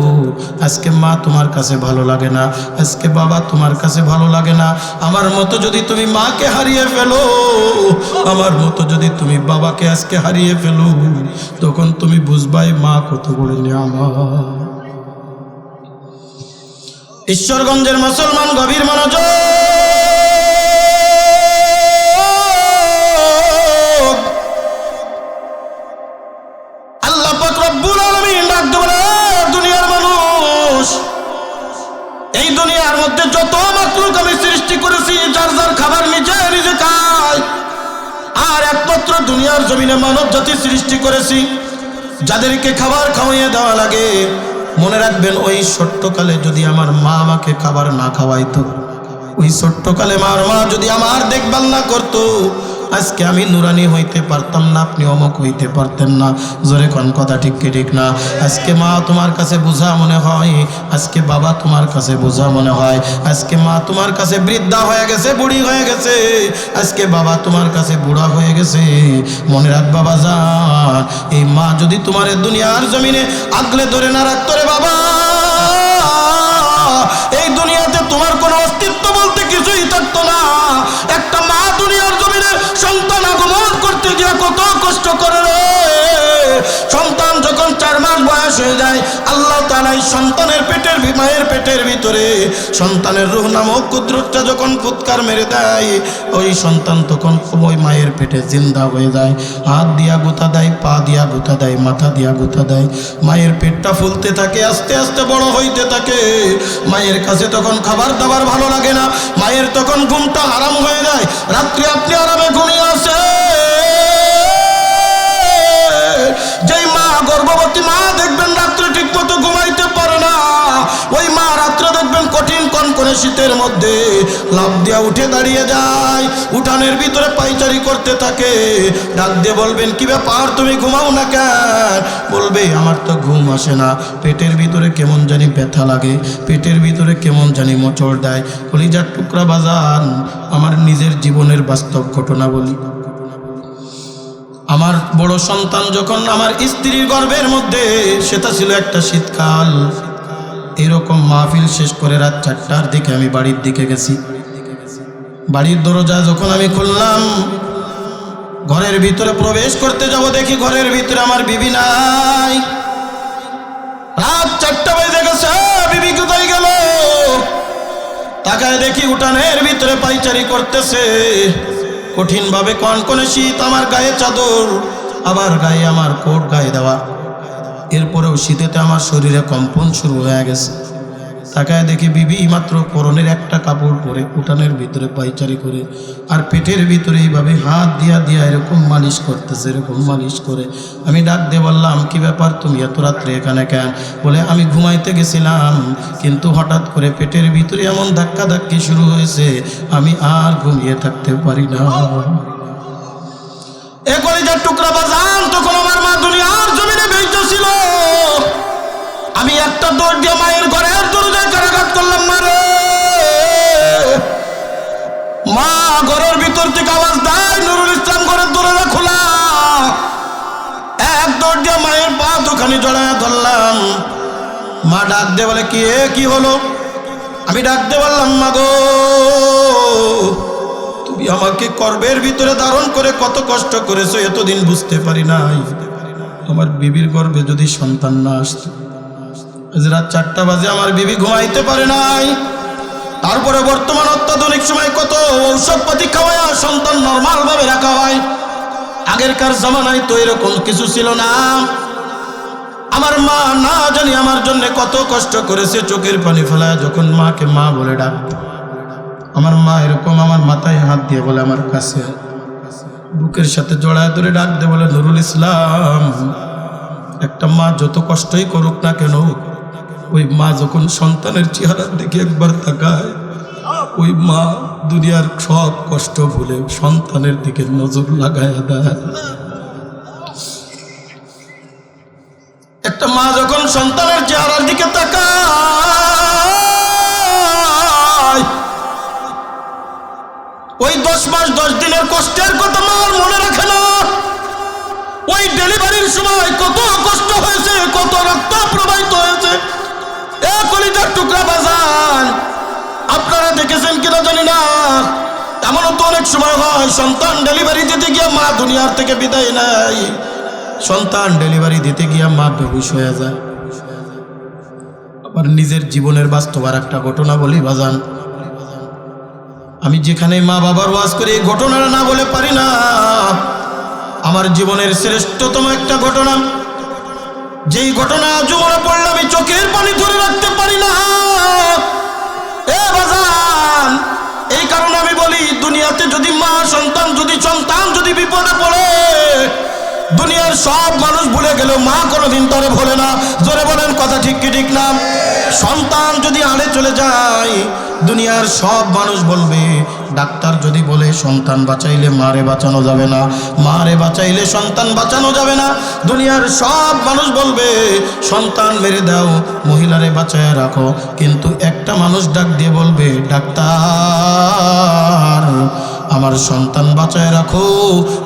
আজকে মা তোমার কাছে ভালো লাগে না, আজকে বাবা তোমার কাছে ভালো লাগে না। আমার মতো যদি তুমি মাকে হারিয়ে ফেলো, আমার মতো যদি তুমি বাবাকে আজকে হারিয়ে ফেলো, তখন তুমি বুঝবাই মা কত বড় নিয়ামত। ঈশ্বরগঞ্জের মুসলমান গভীর মনোযোগ, আল্লাহ পাক রব্বুল আলামিন ডাক দিয়ে বলে, দুনিয়ার মানুষ, এই দুনিয়ার মধ্যে যত মাখলুক আমি সৃষ্টি করেছি, যার যার খাবার নিজে নিজে খায়। আর একমাত্র দুনিয়ার জমিনে মানব জাতি সৃষ্টি করেছি যাদেরকে খাবার খাওয়াইয়ে দেওয়া লাগে। মনে রাখবেন, ওই ছোট্টকালে যদি আমার মা আমাকে খাবার না খাওয়াইতো, ওই ছোট্টকালে মার মা যদি আমার দেখভাল না করতো, আজকে আমি নুরানি হইতে পারতাম না, আপনি অমক হইতে পারতেন না। জোরে কোন কথা ঠিক কি ঠিক না? আজকে মা তোমার কাছে বোঝা মনে হয়, আজকে বাবা তোমার কাছে বোঝা মনে হয়। আজকে মা তোমার কাছে বৃদ্ধা হয়ে গেছে, বুড়ি হয়ে গেছে, আজকে বাবা তোমার কাছে বুড়া হয়ে গেছে। মনে রাখ বাবা যান, এই মা যদি তোমার দুনিয়ার জমিনে আগলে ধরে না রাখতো রে বাবা, এই দুনিয়াতে তোমার কোনো অস্তিত্ব বলতে কিছুই থাকতো না। একটা মা দুনিয়ার জমিনে সন্তান আগমন করতে গিয়ে কত কষ্ট করে রে। সন্তান যখন 4 মাস বয়স হয়ে যায়, আল্লাহ তাআলা এই সন্তানের পেটের মায়ের পেটের ভিতরে সন্তানের রূহ নামক কুদরতটা যখন ফুৎকার মেরে দেয়, ওই সন্তান তখন ওই মায়ের পেটে জিন্দা হয়ে যায়। হাত দিয়া গুঁতা দেয়, পা দিয়া গুঁতা দেয়, মাথা দিয়া গুঁতা দেয়। মায়ের পেটটা ফুলতে থাকে, আস্তে আস্তে বড় হইতে থাকে। মায়ের কাছে তখন খাবার দাবার ভালো লাগে না, মায়ের তখন ঘুমটা হারাম হয়ে যায়। রাত্রে আপনি আরামে ঘুমিয়ে আসে, যেই মা গর্ভবতী মা দেখবেন রাত্রে ঠিক মতো ঘুমাইতে পারে না, ওই মা রাত্রে দেখবেন কঠিন কনকনে শীতের মধ্যে লাফ দিয়া উঠে দাঁড়িয়ে যায়, উঠানের ভিতরে পায়চারি করতে থাকে। ডাক দিয়ে বলবেন, কি ব্যাপার তুমি ঘুমাও না কেন? বলবে, আমার তো ঘুম আসে না, পেটের ভিতরে কেমন জানি ব্যথা লাগে, পেটের ভিতরে কেমন জানি মোচড় দেয়। কলিজার টুকরা বাজান, আমার নিজের জীবনের বাস্তব ঘটনা বলি। আমার বড় সন্তান যখন আমার স্ত্রীর গর্ভের মধ্যে, সেটা ছিল একটা শীতকাল, এরকম মাহফিল শেষ করে রাত 4টার দিকে আমি বাড়ির দিকে গেছি। বাড়ির দরজা যখন আমি খুললাম, ঘরের ভিতরে প্রবেশ করতে যাব, দেখি ঘরের ভিতরে আমার বিবি নাই। রাত 4টা বেজে গেছে, বিবি কোথায় গেল? তাকায় দেখি উঠানের ভিতরে পায়চারি করতেছে। কঠিন ভাবে কনকনে শীত, আমার গায়ে চাদর, আবার গায়ে আমার কোট গায়ে দেওয়া, এরপরেও শীতেতে আমার শরীরে কম্পন শুরু হয়ে গেছে। তাকায় দেখি বিবি মাত্র পরনের একটা কাপড় পরে উঠানের ভিতরে পায়চারি করে, আর পেটের ভিতরে এইভাবে হাত দিয়া দিয়া এরকম মালিশ করতেছে, এরকম মালিশ করে। আমি ডাক দিয়ে বললাম, কি ব্যাপার, তুমি এত রাত্রে এখানে কেন? বলে, আমি ঘুমাইতে গেছিলাম, কিন্তু হঠাৎ করে পেটের ভিতরে এমন ধাক্কা ধাক্কি শুরু হয়েছে, আমি আর ঘুমিয়ে থাকতে পারি না। এ কলিজার টুকরা বাজান, তখন আমার মা দুনিয়ার জমিনে বেঁচে ছিল। আমি একটা দৌড় দিয়ে মায়ের ঘরের দরজায় কারাঘাত করলাম, মারে মা। ঘরের ভিতর থেকে আওয়াজ দেয়, নুরুল ইসলাম ঘরের দরজা খোলা। এক দৌড় দিয়ে মায়ের পা দুখানি জড়ায় ধরলাম। মা ডাক দে বলে, কি হলো? আমি ডাক দে বললাম, মা গো, তুমি আমাকে গর্ভের ভিতরে ধারণ করে কত কষ্ট করেছো, এতদিন বুঝতে পারি নাই। আমার বিবির গর্ভে যদি সন্তান না আসতো, আজ রাত 4টা বাজে আমার বিবি ঘুমাইতে পারে নাই। তারপরে বর্তমান অত্যাধুনিক সময় কত ঔষধপাতি খাওয়ায় সন্তান নর্মাল ভাবে রাখা হয়। আগেরকার জামানায় তো এরকম কিছু ছিল না। আমার মা না জানি আমার জন্য কত কষ্ট করেছে, চোখের পানি ফেলায় যখন মাকে মা বলে ডাক, আমার মা এরকম আমার মাথায় হাত দিয়ে বলে, আমার কাছে বুকের সাথে জড়ায় ধরে ডাক দে বলে, নুরুল ইসলাম, একটা মা যত কষ্টই করুক না কেন, ওই মা যখন সন্তানের চেহারার দিকে একবার তাকায়, ওই মা দুনিয়ার সব কষ্ট ভুলে সন্তানের দিকে নজর লাগায় দেয়। একটা মা যখন সন্তানের চেহারার দিকে তাকায়, ওই 10 মাস 10 দিনের কষ্টের কথা মার মনে রাখে না। ওই ডেলিভারির সময় কত কষ্ট হয়েছে, কত রক্ত প্রবাহিত হয়েছে। এ কলিজার টুকরা বাজান, আপনারা দেখেছেন কিনা জানি না, এমনও তো অনেক সময় হয় সন্তান ডেলিভারি দিতে গিয়ে মা দুনিয়ার থেকে বিদায় নেয়। সন্তান ডেলিভারি দিতে গিয়ে মা বেহুশ হয়ে যায়। আবার নিজের জীবনের বাস্তব আর একটা ঘটনা বলি বাজান, আমি যেখানে মা বাবার ওয়াজ করি এই ঘটনাটা না বলে পারি না। আমার জীবনের শ্রেষ্ঠতম একটা ঘটনা, যেই ঘটনা আজ মনে পড়লে আমি চোখের পানি ধরে রাখতে পারি না। এ বাজান, এই কারণে আমি বলি, দুনিয়াতে যদি মা সন্তান যদি বিপদে পড়ে, দুনিয়ার সব মানুষ ভুলে গেলেও মা কোনোদিন তরে ভোলে না। জোরে বলেন কথা ঠিক কি ঠিক না? সন্তান যদি আড়ে চলে যায়, দুনিয়ার সব মানুষ বলবে, ডাক্তার যদি বলে সন্তান বাঁচাইলে মারে বাঁচানো যাবে না, মারে বাঁচাইলে সন্তান বাঁচানো যাবে না, দুনিয়ার সব মানুষ বলবে সন্তান মেরে দাও, মহিলারে বাঁচায় রাখো। কিন্তু একটা মানুষ ডাক দিয়ে বলবে, ডাক্তার আমার সন্তান বাঁচায় রাখো,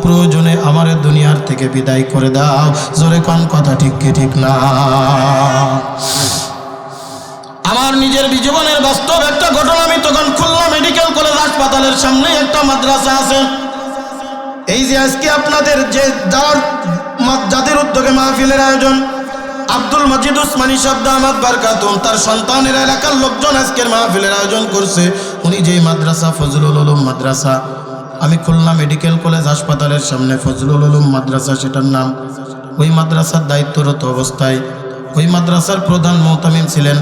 প্রয়োজনে আমারে দুনিয়ার থেকে বিদায় করে দাও। জোরে কোন কথা ঠিক কি ঠিক না? আমার নিজের জীবনের বাস্তব একটা ঘটনা। আমি তখন খুলনা মেডিকেল কলেজ হাসপাতালের সামনে একটা মাদ্রাসা আছে। এই যে আজকে আপনাদের যাদের উদ্যোগে মাহফিলের আয়োজন, আব্দুল মজিদ উসমানী শব্দ আহমদ বারকাতুম, তার সন্তানের এলাকার লোকজন আজকের মাহফিলের আয়োজন করছে। উনি যেই মাদ্রাসা ফজলুল উলুম মাদ্রাসা, আমি খুলনা মেডিকেল কলেজ হাসপাতালের সামনে ফজলুল উলুম মাদ্রাসা সেটার নাম, ওই মাদ্রাসার দায়িত্বরত অবস্থায় ওই মাদ্রাসার প্রধান মুহতামিম ছিলেন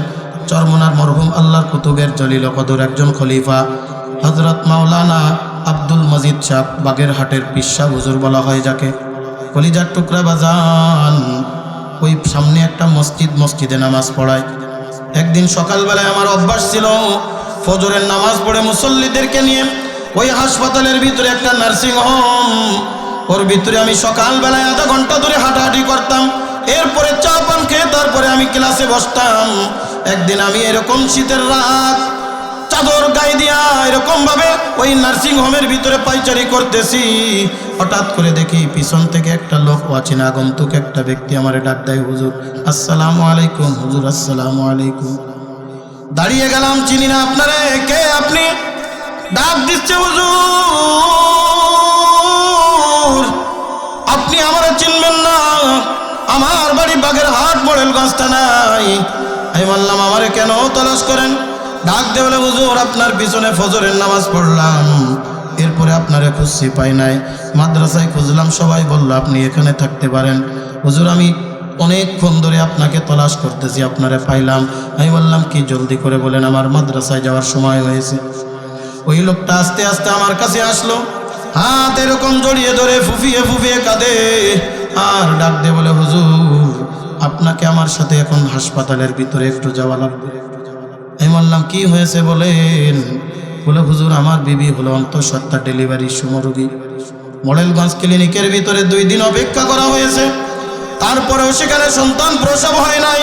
চরমনার মরহুম আল্লাহর কুতুবের জলিল কদর একজন খলিফা হযরত মাওলানা আব্দুল মজিদ সাহেব, বাগেরহাটের পিসা হুজুর বলা হয় যাকে। কলিজার টুকরা বাজান, ওই সামনে একটা মসজিদে নামাজ পড়ায়। একদিন সকালবেলায় আমার অভ্যাস ছিল ফজরের নামাজ পড়ে মুসল্লিদেরকে নিয়ে ওই হাসপাতালের ভিতরে একটা নার্সিং হোম, ওর ভিতরে আমি সকালবেলায় আধা ঘন্টা ধরে হাঁটাহাঁটি করতাম। এরপরে চা পান খেয়ে তারপরে আমি ক্লাসে বসতাম। একদিন আমি এরকম শীতের রাত চাদর গায়ে দিয়া এরকম ভাবে ওই নার্সিং হোমের ভিতরে পাইচারি করতেছি, হঠাৎ করে দেখি পিছন থেকে একটা লোক, অচেনা আগন্তুক একটা ব্যক্তি আমারে ডাক দেয়, হুজুর আসসালামু আলাইকুম। হুজুর আসসালামু আলাইকুম। দাঁড়িয়ে গেলাম, চিনি না আপনারে, কে আপনি? ডাক দিচ্ছে, হুজুর আপনি আমারে চিনবেন না, আমার বাড়ি বাগেরহাট মডেলগঞ্জ থানায়। আমি বললাম, আমারে কেন তলাশ করেন? ডাক দে বলে, হুজুর আপনার পিছনে ফজরের নামাজ পড়লাম, এরপরে আপনারে খুঁজছি পাই নাই, মাদ্রাসায় খুঁজলাম, সবাই বলল আপনি এখানে থাকতে পারেন। হুজুর আমি অনেকক্ষণ ধরে আপনাকে তলাশ করতেছি, আপনারে পাইলাম। আমি বললাম, কি জলদি করে বলেন, আমার মাদ্রাসায় যাওয়ার সময় হয়েছে। ওই লোকটা আস্তে আস্তে আমার কাছে আসলো, হাত এরকম জড়িয়ে ধরে ফুফিয়ে ফুফিয়ে কাঁদে, আর ডাক দে বলে, হুজুর আপনাকে আমার সাথে এখন হাসপাতালের ভিতরে একটু যাওয়া লাগবে। আমি বললাম, কি হয়েছে বলেন? বলে, হুজুর আমার বিবি হলো অন্তঃসত্ত্বা ডেলিভারির সময় রোগী, মডেলগঞ্জ ক্লিনিকের ভিতরে 2 দিন অপেক্ষা করা হয়েছে, তারপরেও সেখানে সন্তান প্রসব হয় নাই।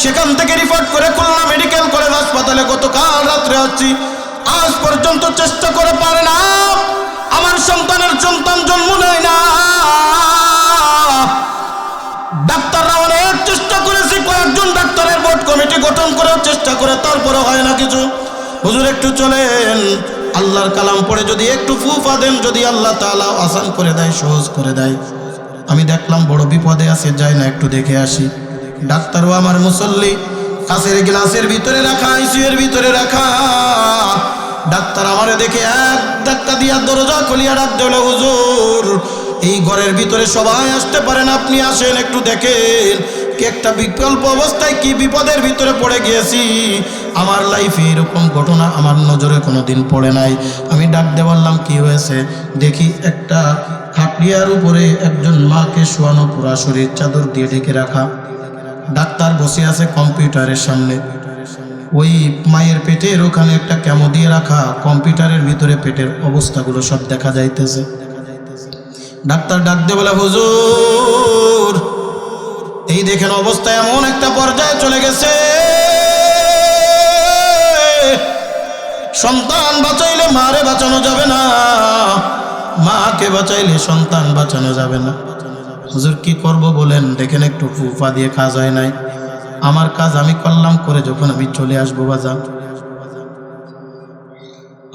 সেখান থেকে রিপোর্ট করে খুলনা মেডিকেল কলেজ হাসপাতালে গতকাল রাত্রে আসছি, আজ পর্যন্ত চেষ্টা করে পারে না আমার সন্তানের সন্তান জন্ম নেয় না। ডাক্তাররা অনেক চেষ্টা করেছি, কয়েকজন ডাক্তারের বোর্ড কমিটি গঠন করার চেষ্টা করে, তারপরে হয় না কিছু। হুজুর একটু চলেন, আল্লাহর কালাম পড়ে যদি একটু ফুফা দেন, যদি আল্লাহ তাআলা আসান করে দেয়, সহজ করে দেয়। আমি দেখলাম বড় বিপদে আছে, যাই না একটু দেখে আসি। ডাক্তারও আমার মুসল্লি, কাছের গ্লাসের ভিতরে রাখা, আইসিইউর ভিতরে রাখা। ডাক্তার আমারে দেখে এক ধাক্কা দিয়া দরজা খুলিয়া ডাক দিল, হুজুর এই ঘরের ভিতরে সবাই আসতে পারেন, আপনি আসেন একটু দেখেন কি একটা বিকল্প অবস্থায়, কি বিপদের ভিতরে পড়ে গিয়েছি। আমার লাইফে এরকম ঘটনা আমার নজরে কোনোদিন পড়ে নাই। আমি ডাক দিয়ে বললাম, কি হয়েছে? দেখি একটা খাটিয়ার উপরে একজন মাকে শোয়ানো, পুরা শরীর চাদর দিয়ে ঢেকে রাখা। ডাক্তার বসে আছে কম্পিউটারের সামনে, ওই মায়ের পেটের ওখানে একটা ক্যামো দিয়ে রাখা, কম্পিউটারের ভিতরে পেটের অবস্থাগুলো সব দেখা যাইতেছে। ডাক্তার ডাক দিয়ে বলে, হুজুর এই দেখেন অবস্থা এমন একটা পর্যায়ে চলে গেছে, সন্তান বাঁচাইলে মারে বাঁচানো যাবে না, মাকে বাঁচাইলে সন্তান বাঁচানো যাবে না। হুজুর কি করব বলেন? দেখেন একটু ফুফা দিয়ে কাজ হয় নাই। আমার কাজ আমি করলাম, করে যখন আমি চলে আসবো বাজার,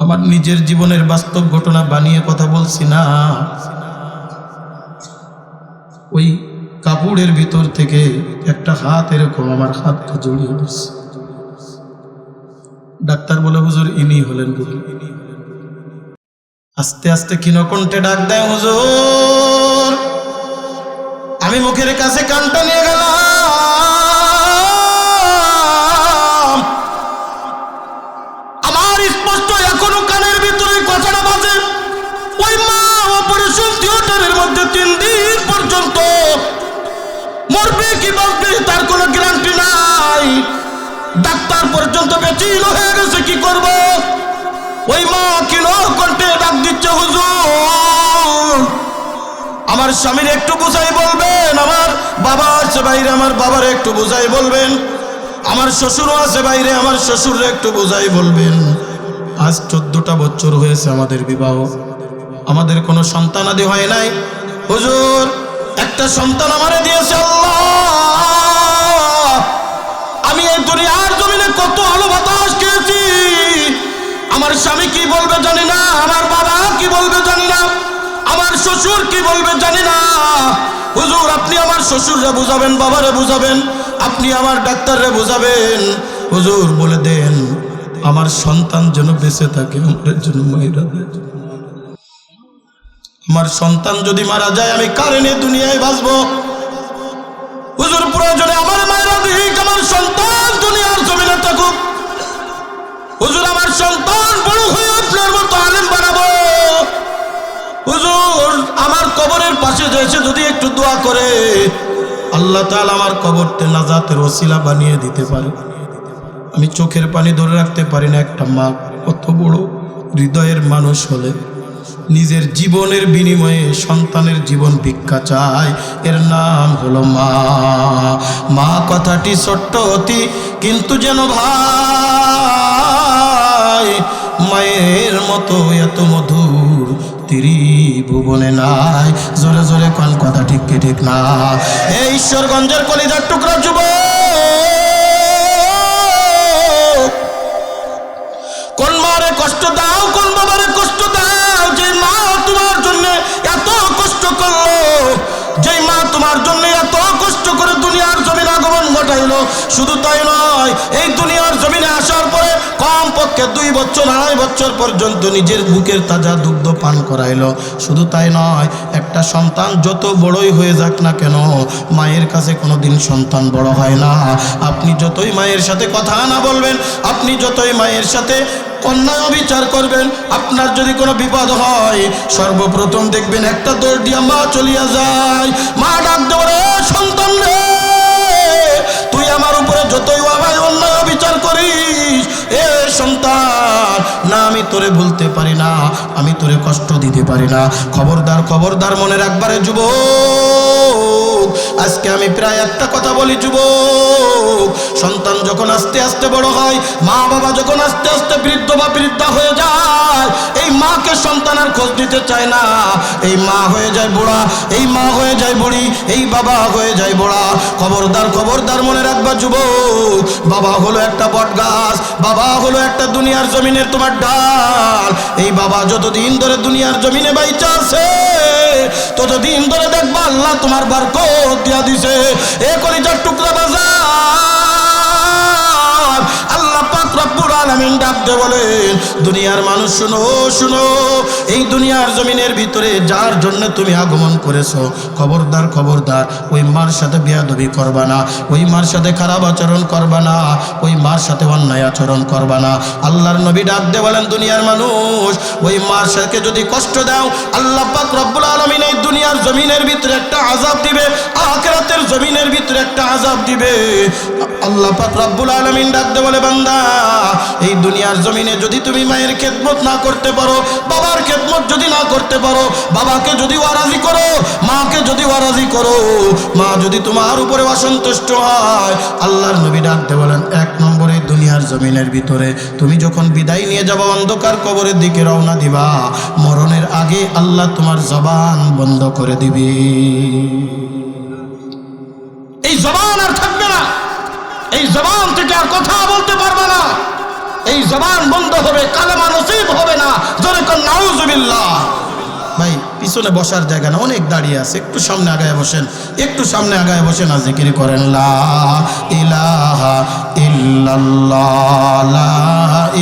আমার নিজের জীবনের বাস্তব ঘটনা বানিয়ে কথা বলছি না। ওই কাপড়ের ভিতর থেকে একটা হাত এরকম আমার হাতকে জড়িয়ে ধরছে। ডাক্তার বলে, হুজুর ইনি হলেন রোগী। আস্তে আস্তে ক্ষীণকণ্ঠে ডাক দেয়, হুজুর। আমি মুখের কাছে কানটা নিয়ে গেলাম, আমার স্পষ্ট এখনো কানের ভিতরে কথাটা বাজে। ওই মা অপারেশন থিয়েটারের মধ্যে 3 দিন পর্যন্ত মরবে কি বাঁচবে তার কোনো গ্যারান্টি নাই। ডাক্তার পর্যন্ত বেচিল হয়ে গেছে, কি করব? ওই মা ক্ষীণকণ্ঠে ডাক দিচ্ছে, হুজুর আমার স্বামীর একটু বুঝাই বলবেন, আমার বাবা আছে বাইরে, আমার বাবার একটু বুঝাই বলবেন, আমার শ্বশুরও আছে বাইরে, আমার শ্বশুর একটু বুঝাই বলবেন। আজ 14টা বছর হয়েছে আমাদের বিবাহ, আমাদের কোনো সন্তানাদি হয় নাই। হুজুর একটা সন্তান আমারে দিয়েছে আল্লাহ। আমি এই দুনিয়ার জমিনে কত আলো বাতাস খেয়েছি, আমার স্বামী কি বলবে জানি না, আমার বাবা কি বলবে জানি না, আমার শ্বশুর কি বলবে জানি না। হুজুর আপনি আমার শ্বশুররে বুঝাবেন, বাবারে বুঝাবেন, আপনি আমার ডাক্তাররে বুঝাবেন। হুজুর বলে দেন আমার সন্তান যেন বেঁচে থাকে, আমার জন্য মায়েরা দেয়। আমার সন্তান যদি মারা যায় আমি কারণে দুনিয়ায় বাঁচবো। হুজুর প্রয়োজনে আমার মায়েরা দিক, আমার সন্তান দুনিয়ার জমিনে থাকুক। হুজুর আমার সন্তান বড় হয়ে আপনার মতো আলেম বানাবো। হুজুর আমার কবরের পাশে এসে যদি একটু দোয়া করে, আল্লাহ তাআলা আমার কবরতে নাজাতের ওসিলা বানিয়ে দিতে পারে। আমি চোখের পানি ধরে রাখতে পারি না। একটা মা কত বড় হৃদয়ের মানুষ হলে নিজের জীবনের বিনিময়ে সন্তানের জীবন ভিক্ষা চায়, এর নাম হলো মা। মা কথাটি ছোট্ট অতি কিন্তু যেন ভাই, মায়ের মতো এত মধুর ত্রিভুবনে নাই। জোরে জোরে কোন কথা ঠিক কি ঠিক না? এই ঈশ্বরগঞ্জের কলিজার টুকরা যুবক, কোন মারে কষ্ট দাও, কোন বাবারে কষ্ট দাও, যে মা তোমার জন্য এত কষ্ট করলো, যে মা তোমার জন্য এত কষ্ট করে দুনিয়ার জমিনে আগমন ঘটাইলো। শুধু তাই নয়, এই দুনিয়ার জমিনে আসার পরে কমপক্ষে 2 বছর 2.5 বছর পর্যন্ত নিজের বুকের তাজা দুগ্ধ পান করাইলো। শুধু তাই নয়, একটা সন্তান যত বড়ই হয়ে যাক না কেন, মায়ের কাছে কোনোদিন সন্তান বড় হয় না। আপনি যতই মায়ের সাথে কথা না বলবেন, আপনি যতই মায়ের সাথে অন্যায় অবিচার করবেন, আপনার যদি কোনো বিপদ হয়, সর্বপ্রথম দেখবেন একটা দৌড় দিয়া মা চলিয়া যায়। মা ডাক দেবে, সন্তান রে, তুই আমার উপরে যতই অন্যায় অবিচার করিস, এ সন্তান না আমি তোরে ভুলতে পারি না, আমি তোরে কষ্ট দিতে পারি না। খবরদার খবরদার মনে রাখবারে যুবক, আজকে আমি প্রায় একটা কথা বলি যুবক, সন্তান যখন আস্তে আস্তে বড় হয়, মা বাবা যখন আস্তে আস্তে বৃদ্ধ বা বৃদ্ধা হয়ে যায়, এই মাকে সন্তান আর খোঁজ দিতে চায় না। এই মা হয়ে যায় বুড়া, এই মা হয়ে যায় বুড়ি, এই বাবা হয়ে যায় বুড়া। খবরদার খবরদার মনে রাখবা যুবক, বাবা হলো একটা বট গাছ, বাবা হলো একটা দুনিয়ার জমিনের তোমার ডাল। এই বাবা যতদিন ধরে দুনিয়ার জমিনে বাইচা আছে, ততদিন ধরে দেখবা আল্লাহ তোমার বরকত দিয়া দিছে। এ কলিজার টুকরা বাজার, আল্লাহ পাক রব্বুল আলামিন ডাকতে বলেন, দুনিয়ার মানুষ শুনো শুনো, এই দুনিয়ার জমিনের ভিতরে যার জন্য তুমি আগমন করেছো, খবরদার খবরদার ওই মার সাথে বেয়াদবি করবা না, ওই মার সাথে খারাপ আচরণ করবা না, ওই মার সাথে অন্যায় আচরণ করবা না। আল্লাহর নবী ডাকতে বলেন, দুনিয়ার মানুষ ওই মার সাথে যদি কষ্ট দাও, আল্লাহ পাক রব্বুল আলামিন এই দুনিয়ার জমিনের ভিতরে একটা আযাব দিবে, আখিরাতের জমিনের ভিতরে একটা আযাব দিবে। আল্লাহ পাক রব্বুল আলামিন ডাকতে বলে, বান্দা এই দুনিয়ার জমিনে যদি তুমি মায়ের খেদমত না করতে পারো, বাবার খেদমত যদি না করতে পারো, বাবাকে যদি ওয়ারাজি করো, মাকে যদি ওয়ারাজি করো, মা যদি তোমার উপরে অসন্তুষ্ট হয়, আল্লাহর নবী ডাকতে বলেন, এক নম্বরে দুনিয়ার জমিনের ভিতরে তুমি যখন বিদায় নিয়ে যাবো, অন্ধকার কবরের দিকে রওনা দিবা, মরণের আগে আল্লাহ তোমার জবান বন্ধ করে দিবে। এই জবান আর থাকবে না, এই জবান থেকে আর কথা বলতে পারবে না, এই জবান বন্ধ হবে, কালেমা নসিব হবে না। জোরে কোন নাউজুবিল্লাহ। ভাই পিছনে বসার জায়গা না, অনেক দাঁড়িয়ে আছে, একটু সামনে আগায় বসেন, একটু সামনে আগায় বসেন, আর জিকির করেন লা ইলাহা ইল্লাল্লাহ, লা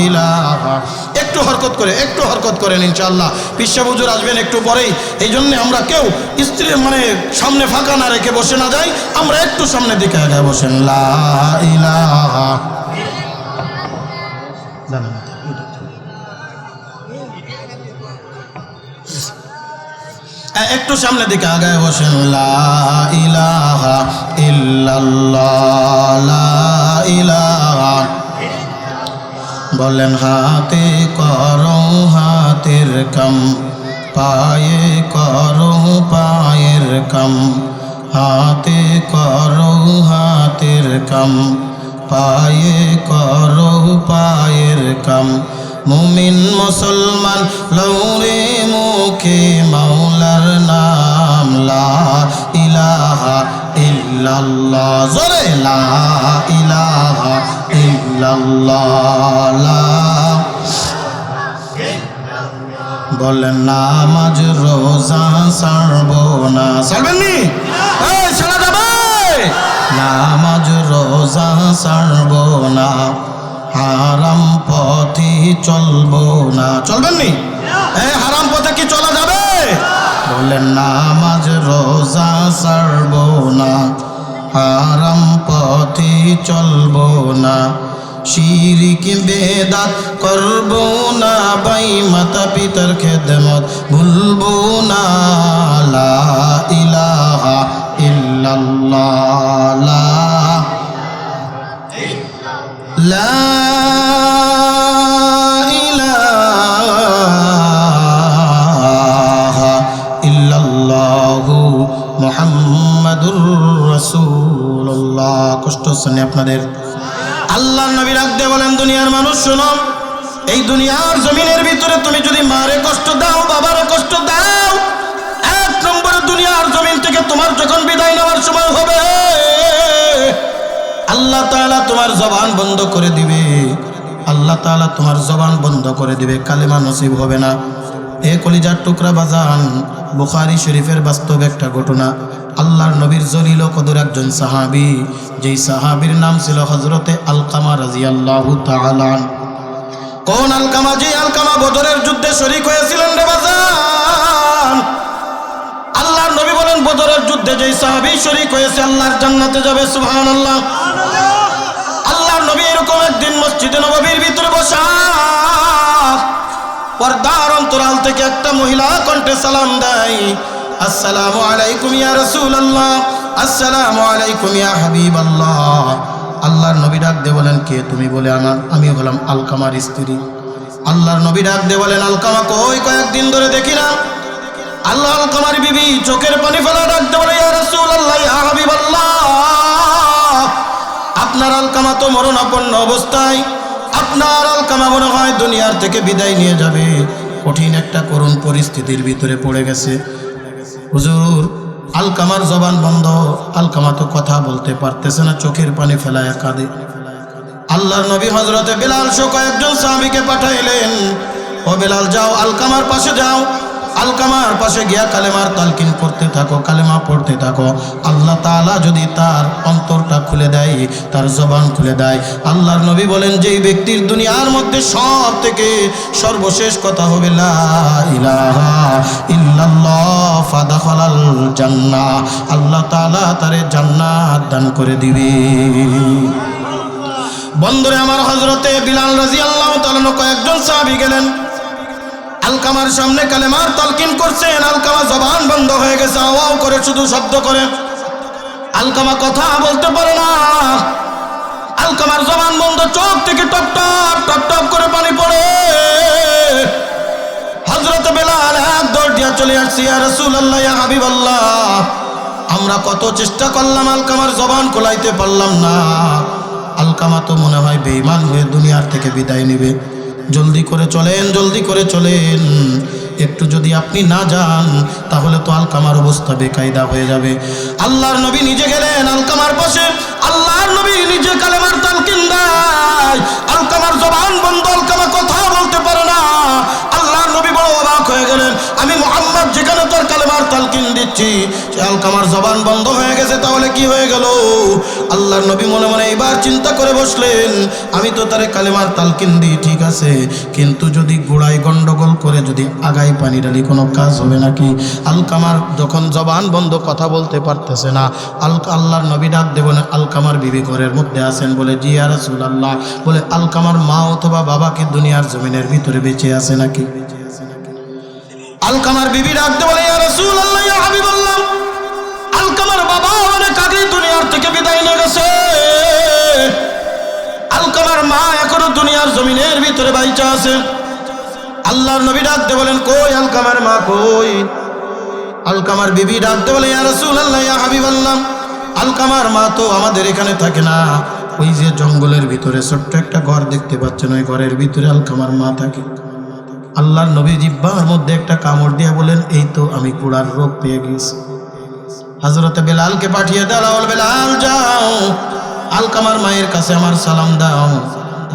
ইলাহা। একটু হরকত করে, একটু হরকত করেন ইনশাআল্লাহ। পিসা হুজুর আসবেন একটু পরেই, এই জন্য আমরা কেউ স্ত্রী মানে সামনে ফাঁকা না রেখে বসে না যাই, আমরা একটু সামনের দিকে আগায় বসেন। লা ইলাহা, একটু সামনের দিকে আগায় বসেন। লা ইলাহা ইল্লাল্লাহ, লা ইলাহা। বলেন হাতে করো হাতের কাম, পায়ে করো পায়ের কাম, হাতে করো হাতের কাম, পায়ে করো পায়ের কাম। মুমিন মুসলমান লৌরে মুখে মাওলার নাম, লা ইলাহা ইল্লাল্লাহ। জোরে লা ইলাহা ইল্লাল্লাহ, লা। বলেন নামাজ রোজা ছাড়বো না, ছাড়বেন নি? এই ছাড়া যাবে? নামাজ রোজা ছাড়বো না, হারাম পথে চলবো না, চলবেন নি? এই হারাম পথে কি চলা যাবে? বলেন নামাজ রোজা ছাড়বো না, হারাম পথে চলবো না, শিরিক বেদাত করবো না, ভাই মাতা পিতার খেদমত ভুলবো না, লা ইলাহা ইল্লাল্লাহ, লা ইলাহা ইল্লাল্লাহু মুহাম্মাদুর রাসূলুল্লাহ। কষ্ট হচ্ছে আপনাদের? আল্লাহর নবী রাখতে বলেন, দুনিয়ার মানুষ শোনো, এই দুনিয়ার জমিনের ভিতরে তুমি যদি মারে কষ্ট দাও, বাবারে কষ্ট দাও, এক নম্বরে দুনিয়ার জমিন থেকে তোমার যখন বিদায় নেওয়ার সময় হবে, আল্লাহ তাআলা তোমার জবান বন্ধ করে দিবে, আল্লাহ তাআলা তোমার জবান বন্ধ করে দিবে, কালেমা নসিব হবে না। এ কলিজার টুকরা বাজান, বুখারী শরীফের বাস্তব একটা ঘটনা। আল্লাহর নবীর জলিল কদর একজন সাহাবী, যেই সাহাবীর নাম ছিল হযরতে আলকামা রাদিয়াল্লাহু তাআলা। কোন আলকামা? যে আলকামা বদরের যুদ্ধে শরীক হয়েছিলেন রে বাজান। আল্লাহর নবী বলেন, বদরের যুদ্ধে যেই সাহাবী শরীক হয়েছে আল্লাহর জান্নাতে যাবে। সুবহানাল্লাহ। আল্লাহর নবী এরকম একদিন মসজিদে নববীর ভিতরে বসা, পর্দার অন্তরাল থেকে একটা মহিলা কণ্ঠে সালাম দেয়, আসসালামু আলাইকুম ইয়া রাসূলুল্লাহ, আসসালামু আলাইকুম ইয়া হাবিবাল্লাহ। আল্লাহর নবী ডাক দিয়ে বলেন, কে তুমি? বলে আমি হলাম আলকামার স্ত্রী। আল্লাহর নবী ডাক দিয়ে বলেন, আলকামা কই? কয়েকদিন ধরে দেখি না। আল্লাহ আলকামার বিবি চোখের পানি ফেলা ডাক দিয়ে বলে, ইয়া রাসূলুল্লাহ, ইয়া হাবিবাল্লাহ, আপনার আলকামা তো মরণাপন্ন অবস্থায়, আপনার আলকামা মনে হয় দুনিয়ার থেকে বিদায় নিয়ে যাবে, কঠিন একটা করুণ পরিস্থিতির ভিতরে পড়ে গেছে। হুজুর, আলকামার জবান বন্ধ, আলকামা তো কথা বলতে পারতেছে না, চোখের পানি ফেলায় কাঁদে। আল্লাহর নবী হযরতে বেলাল সহ কয়েকজন সাহাবীকে পাঠাইলেন, ও বেলাল, যাও আলকামার পাশে যাও, আলকামার পাশে গিয়া কালেমার তালকিন করতে থাকো, কালেমা পড়তে থাকো। আল্লাহ তাআলা যদি তার অন্তরটা খুলে দেয়, তার জবান খুলে দেয়। আল্লাহর নবী বলেন, যেই ব্যক্তির দুনিয়ার মধ্যে সব থেকে সর্বশেষ কথা হবে লা ইলাহা ইল্লাল্লাহ ফাদাখালাল জান্নাহ, আল্লাহ তাআলা তারে জান্নাত দান করে দিবে। বন্ধুরে আমার, হযরতে বিলাল রাদিয়াল্লাহু তাআলা কয়েকজন সাহাবী গেলেন, আলকামার সামনে কালেমার তালকিন করছেন। আলকামা জবান বন্ধ হয়ে গেছে, আওয়াও করে, শুধু শব্দ করে। আলকামা কথা বলতে পারে না, আলকামার জবান বন্ধ, চোখ থেকে টপ টপ টপ টপ করে পানি পড়ে। হযরত বেলাল এক দৌড় দিয়া চলে আসছে, ইয়া রাসূলুল্লাহ, ইয়া হাবিবাল্লাহ, আমরা কত চেষ্টা করলাম, আলকামার জবান খোলাইতে পারলাম না। আলকামা তো মনে হয় বেঈমান হয়ে দুনিয়ার থেকে বিদায় নেবে। জলদি করে চলেন, জলদি করে চলেন, একটু যদি আপনি না যান তাহলে তো আলকামার অবস্থা বেকায়দা হয়ে যাবে। আল্লাহর নবী নিজে গেলেন আলকামার পাশে, আল্লাহর নবী নিজে কালেমার তালকিন দেয়। আলকামার জবান বন্ধ, আলকামা কথা বলতে পারে না। আল্লাহর নবী বড় অবাক হয়ে গেলেন, আমি মুহাম্মদ যেখানে তোর কালেমার তালকিন দিচ্ছি, সে আলকামার জবান বন্ধ হয়ে গেছে, তাহলে কি হয়ে গেল? আল্লাহর নবী মনে মনে এবার চিন্তা করে বসলেন, আমি তো তারে কালেমার তালকিন দিই, ঠিক আছে, কিন্তু যদি গোড়ায় গন্ডগোল করে যদি আগায় পানি ঢালি কোনো কাজ হবে নাকি? আলকামার যখন জবান বন্ধ, কথা বলতে পারতেছে না, আল্লাহর নবী ডাক দেবেন, আলকামার বিবি ঘরের মধ্যে আছেন? বলে, জি ইয়া রাসূলুল্লাহ। বলে, আলকামার মা অথবা বাবা কি দুনিয়ার জমিনের ভিতরে বেঁচে আছে নাকি? আলকামার বিবি ডাক দিয়ে বলে, ইয়া রাসূলুল্লাহ, ইয়া হাবিবাল্লাহ, আলকামার বাবা অনেক আগে দুনিয়ার থেকে বিদায় নিয়ে গেছে, আলকামার মা এখনো দুনিয়ার জমিনের ভিতরে বাইচা আছে। আল্লাহর নবী ডাক দিয়ে বলেন, কই আলকামার মা কই? আলকামার বিবি ডাক দিয়ে বলে, ইয়া রাসূলুল্লাহ, ইয়া হাবিবাল্লাহ, আলকামার মা তো আমাদের এখানে থাকে না, ওই যে জঙ্গলের ভিতরে ছোট্ট একটা ঘর দেখতে পাচ্ছেন, ওই ঘরের ভিতরে আলকামার মা থাকে। আল্লাহর নবী জিহ্বার মধ্যে একটা কামড় দিয়া বলেন, এই তো আমি কুড়ার রোগ পেয়ে গেছি। হযরতে বেলালকে পাঠিয়ে দাও, বেলাল যাও আলকামার মায়ের কাছে আমার সালাম দাও,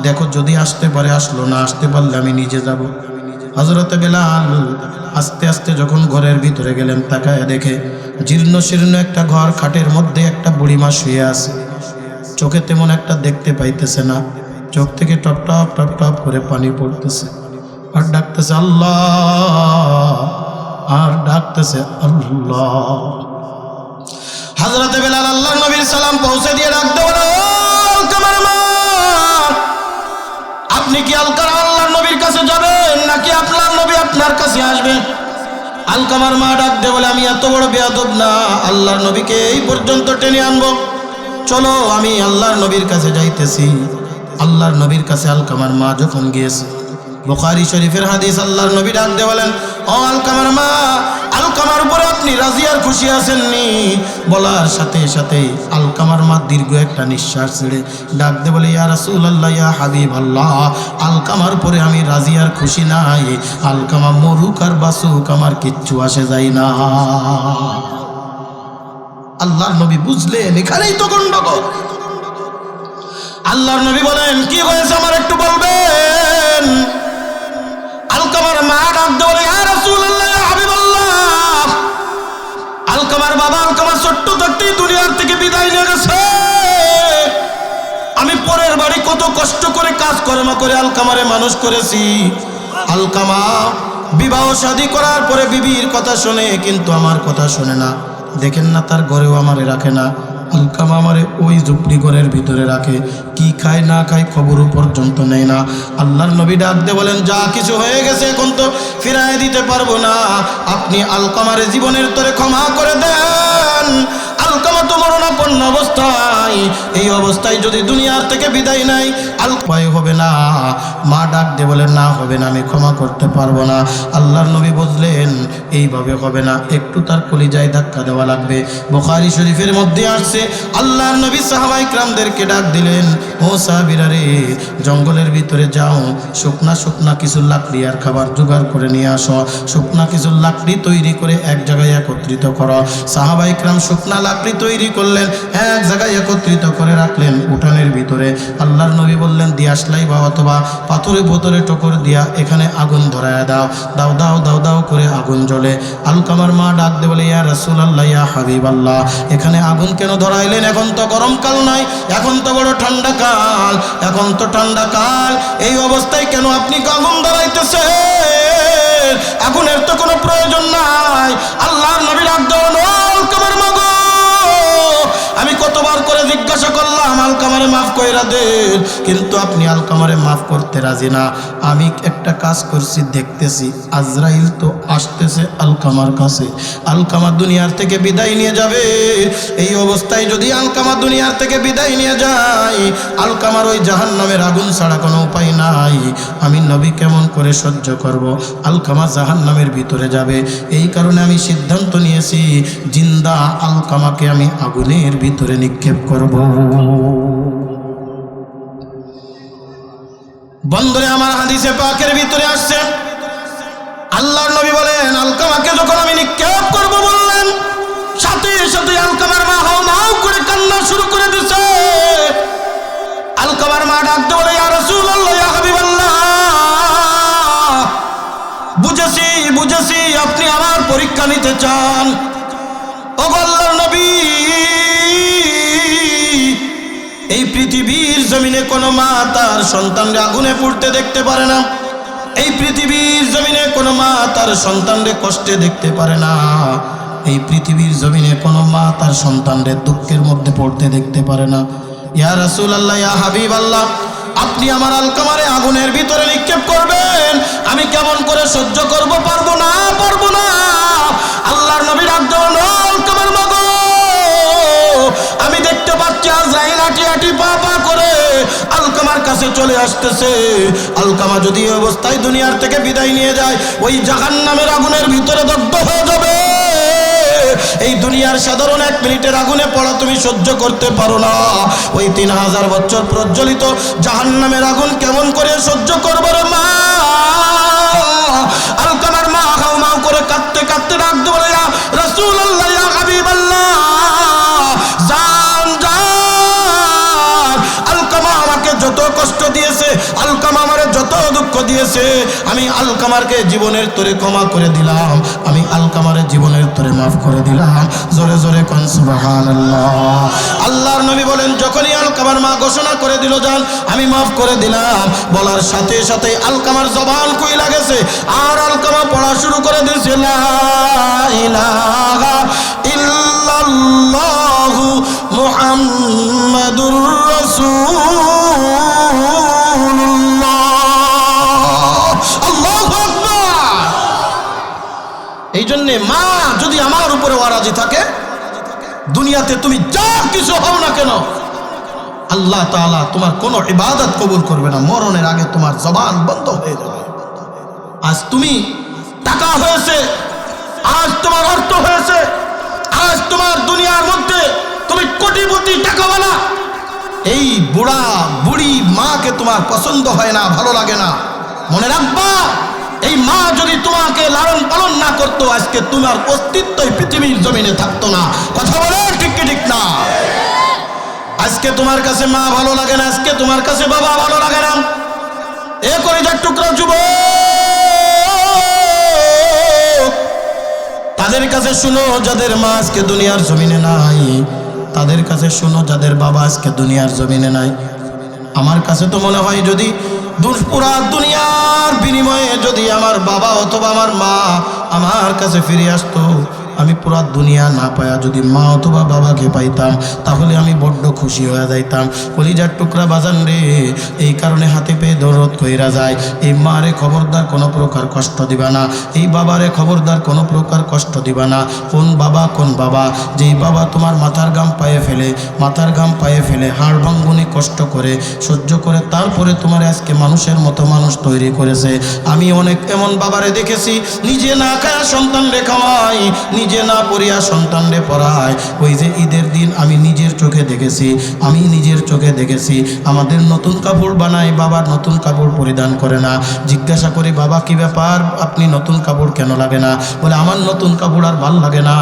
দেখো যদি আসতে পারে আসলো, না আসতে পারলে আমি নিজে যাব। হযরতে বেলাল আস্তে আস্তে যখন ঘরের ভিতরে গেলেন, তাকায় দেখে জীর্ণ শীর্ণ একটা ঘর, খাটের মধ্যে একটা বুড়িমা শুয়ে আছে, চোখে তেমন একটা দেখতে পাইতেছে না, চোখ থেকে টপ টপ টপ টপ করে পানি পড়তেছে, আর ডাকতেছে আল্লাহ, আর ডাকতেছে আল্লাহ। হযরতে বেলাল আল্লাহর নবীর সালাম পৌঁছে দিয়ে ডাকতে বলে, ও আলকামার মা, আপনি কি আল্লাহর নবীর কাছে যাবেন নাকি আপনার নবী আপনার কাছে আসবেন? আলকামার মা ডাক দিয়ে বলে, আমি এত বড় বেয়াদব না, আল্লাহর নবীকে এই পর্যন্ত টেনে আনবো, চলো আমি আল্লাহর নবীর কাছে যাইতেছি। আল্লাহর নবীর কাছে আলকামার মা যখন গিয়েছে, বুখারী শরীফের হাদিস, আল্লাহর নবী ডাক দিয়ে বলেন, ও আলকামার মা, আলকামার উপরে আপনি রাজি আর খুশি আছেননি? বলার সাথে সাথে আলকামার মা দীর্ঘ একটা নিঃশ্বাস ছেড়ে ডাক দিয়ে বলে, ইয়া রাসূলুল্লাহ, ইয়া হাবিবাল্লাহ, আলকামার উপরে আমি রাজি আর খুশি নাই, আলকামা মরুক আর বাসুক আমার কিচ্ছু আসে যায় না। আল্লাহর নবী বুঝলেন এখানেই তো গন্ডগোল। আল্লাহর নবী বলেন, কি হয়েছে আমার একটু বলবেন? আলকামার মা ডাক দিয়ে বলে, ইয়া রাসূলুল্লাহ, ইয়া হাবিবাল্লাহ, আলকামার বাবা আলকামার ছোট্ট থাকতেই দুনিয়ার থেকে বিদায় নিয়ে গেছে, আমি পরের বাড়ি কত কষ্ট করে কাজ কর্ম করে আলকামারে মানুষ করেছি, আলকামা বিবাহ শাদী করার পরে বিবির কথা শোনে, কিন্তু আমার কথা শোনে না, দেখেন না তার ঘরেও আমারে রাখে না, আলকামা আমারে ওই ঝুপড়ি ঘরের ভিতরে রাখে, কি খায় না খায় খবরও পর্যন্ত নেয় না। আল্লাহর নবী ডাক দিয়ে বলেন, যা কিছু হয়ে গেছে এখন তো ফিরায় দিতে পারবো না, আপনি আলকামারে জীবনের তরে ক্ষমা করে দেন, আলকামা তো মরণাপন্ন বিপন্ন অবস্থায়, এই অবস্থায় যদি দুনিয়ার থেকে বিদায় নেয় ভয় হবে না। মা ডাক দিয়ে বলেন না হবে না, আমি ক্ষমা করতে পারবো না। আল্লাহর নবী বুঝলেন এইভাবে হবে না, একটু তার কলিজায় ধাক্কা দেওয়া লাগবে। বুখারী শরীফের মধ্যে আসছে আল্লাহর নবী সাহাবায়ে কিরামদেরকে ডাক দিলেন, ও সাহাবীরা রে, জঙ্গলের ভিতরে যাও, শুকনা শুকনা কিছু লাকড়ি আর খাবার জোগাড় করে নিয়ে আসো। শুকনা কিছু লাকড়ি তৈরি করে এক জায়গায় একত্রিত করো। সাহাবায়ে কিরাম শুকনা লাকড়ি তৈরি করলেন, এক জায়গায় একত্রিত করে রাখলেন উঠানের ভিতরে। আল্লাহর নবী বললেন, দিয়াশলাই বা অথবা পাথরের বোতলে টকর দিয়া এখানে আগুন ধরায়া দাও। দাও দাও দাও দাও করে আগুন জ্বলে। আলকামার মা ডাক দে বলে, ইয়া রাসূলুল্লাহ, ইয়া হাবিবাল্লাহ, এখানে আগুন কেন ধরাইলেন? এখন তো গরমকাল নাই, এখন তো বড় ঠান্ডা কাল, এখন তো ঠান্ডা কাল, এই অবস্থায় কেন আপনি আগুন ধরাইতেছেন? আগুনের তো কোনো প্রয়োজন নাই। আল্লাহর নবী ডাক দেন, ও আলকামার মা গো, আমি কতবার করে জিজ্ঞাসা করলাম আলকামারে মাফ কইরা দেন, কিন্তু আপনি আলকামারে মাফ করতে রাজি না। আমি একটা কাজ করছি, দেখতেছি আজরাইল তো আসতেছে আলকামার কাছে, আলকামা দুনিয়ার থেকে বিদায় নিয়ে যাবে। এই অবস্থায় যদি আলকামা দুনিয়ার থেকে বিদায় নিয়ে যায়, আলকামার ওই জাহান্নামের আগুন ছাড়া কোনো উপায় নাই। আমি নবী কেমন করে সহ্য করব? আলকামা জাহান্নামের ভিতরে যাবে। এই কারণে আমি সিদ্ধান্ত নিয়েছি, জিন্দা আলকামাকে আমি আগুনের ভিতরে নিক্ষেপ করব। বন্ধুরে আমার, হাদিসে পাকের ভিতরে আসছে আল্লাহর নবী বলেন, আলকামাকে যখন আমি নিক্ষেপ করব বললেন, সাথে সাথে আলকামার মা হাও মাও করে কান্না শুরু করে দিছে। আলকামার মা ডাক দিয়ে বলে, ইয়া রাসূলুল্লাহ, ইয়া হাবিবাল্লাহ, বুঝেছি বুঝেছি আপনি আমার পরীক্ষা নিতে চান। ও আল্লাহর নবী, এই পৃথিবীর জমিনে কোনো মা তার সন্তানকে আগুনে পুড়তে দেখতে পারে না। এই পৃথিবীর জমিনে কোনো মা তার সন্তানকে কষ্টে দেখতে পারে না। এই পৃথিবীর জমিনে কোনো মা তার সন্তানকে দুঃখের মধ্যে পড়তে দেখতে পারে না। ইয়া রাসূলুল্লাহ, ইয়া হাবিবাল্লাহ, আপনি আমার আলকামারে আগুনের ভিতরে নিক্ষেপ করবেন, আমি কেমন করে সহ্য করব? পারবো না, পারবো না। আল্লাহর নবী ডাক দেন, ও আলকামার মা গো, আমি দেখতে পাচ্ছি আজরাইল হাঁটি হাঁটি পা পা করে আলকামার কাছে চলে আসতেছে। আলকামা যদি এই অবস্থায় দুনিয়ার থেকে বিদায় নিয়ে যায়, ওই জাহান্নামের আগুনের ভিতরে দগ্ধ হয়ে যাবে। এই দুনিয়ার সাধারণ 1 মিনিটের আগুনে পড়া তুমি সহ্য করতে পারো না, ওই 3000 বছর প্রজ্বলিত জাহান্নামের আগুন কেমন করে সহ্য করবে রে মা? আলকামার মা হাউ মাউ করে কাঁদতে কাঁদতে ডাক দিয়ে বলে, ইয়া রাসূলুল্লাহ, ইয়া হাবিবাল্লাহ, জান জান, আলকামা আমাকে যত কষ্ট দিয়েছে, আলকামা আমারে যত দুঃখ দিয়েছে, আমি আলকামারকে জীবনের তরে ক্ষমা করে দিলাম, আমি আলকামারে জীবনের তরে মাফ করে দিলাম। জোরে জোরে কোন সুবহানাল্লাহ। আল্লাহর নবী বলেন, যখনই আলকামার মা ঘোষণা করে দিল, জান আমি মাফ করে দিলাম, বলার সাথে সাথে আলকামার জবান কইলা গেছে, আর আলকামা পড়া শুরু করে দিয়েছে, লা ইলাহা ইল্লাল্লাহু মুহাম্মাদুর রাসূলুল্লাহ। আল্লাহু আকবার। এই জন্যে মা যদি আমার উপরে ওয়ারাজি থাকে, দুনিয়াতে তুমি যা কিছু হও না কেন, আল্লাহ তাআলা তোমার কোনো ইবাদত কবুল করবে না। মরণের আগে তোমার জবান বন্ধ হয়ে যাবে। আজ তুমি টাকা হয়েছে, আজ তোমার অর্থ হয়েছে, আজ তোমার দুনিয়ার মধ্যে তুমি কোটিপতি টাকাওয়ালা, এই বুড়া বুড়ি মাকে তোমার পছন্দ হয় না, ভালো লাগে না। মনে রাখবা, এই মা যদি তোমাকে লালন পালন না করতো, আজকে তোমার অস্তিত্বই পৃথিবীর জমিনে থাকতো না। কথা বলে ঠিক কি ঠিক না? আজকে তোমার কাছে মা ভালো লাগে না, আজকে তোমার কাছে বাবা ভালো লাগে না, এ কলিজার টুকরা যুবক, তাদের কাছে শুনো যাদের মা আজকে দুনিয়ার জমিনে নাই, তাদের কাছে শুনো যাদের বাবা আজকে দুনিয়ার জমিনে নাই। আমার কাছে তো মনে হয়, যদি পুরা দুনিয়ার বিনিময়ে যদি আমার বাবা অথবা আমার মা আমার কাছে ফিরে আসতো, আমি পুরা দুনিয়া না পায়া যদি মা অথবা বাবাকে পাইতাম তাহলে আমি বড্ড খুশি হয়ে যাইতাম। কলিজার টুকরা বাজান রে, এই কারণে হাতে পেয়ে দৌড় কইরা যায়, এই মারে খবরদার কোনো প্রকার কষ্ট দিবা না, এই বাবারে খবরদার কোনো প্রকার কষ্ট দিবা না। কোন বাবা যেই বাবা তোমার মাথার ঘাম পায়ে ফেলে হাড় ভাঙ্গুনি কষ্ট করে সহ্য করে তারপরে তোমার আজকে মানুষের মতো মানুষ তৈরি করেছে। আমি অনেক এমন বাবারে দেখেছি, নিজে না খায়া সন্তান রে খাওয়াই, নিজে না পড়িয়া সন্তান রে পড়ায়। ওই যে ঈদের দিন আমি নিজের চোখে দেখেছি আমাদের নতুন কাপড় বানায়, বাবার নতুন কাপড় পরিধান করে না। জিজ্ঞাসা করি বাবা কি ব্যাপার, আপনি নতুন কাপড় কেন লাগে না? বলে আমার নতুন কাপড় আর ভাল লাগে না,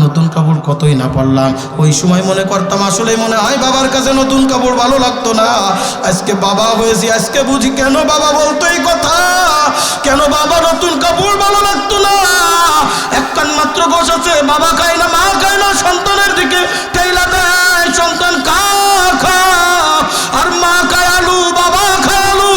নতুন কাপড় কতই না পরলাম। ওই সময় মনে করতাম আসলে মনে হয় বাবার কাছে নতুন কাপড় ভালো লাগতো না। আজকে বাবা হয়েছি, আজকে বুঝি কেন বাবা বলতো এই কথা, কেন বাবা নতুন কাপড় ভালো লাগতো না। একখান মাত্র গোশ আছে, বাবা খায় না মা খায় না, সন্তানের দিকে টেইলা দেয়, সন্তান খা আর মা খায় আলু, বাবা খায় আলু।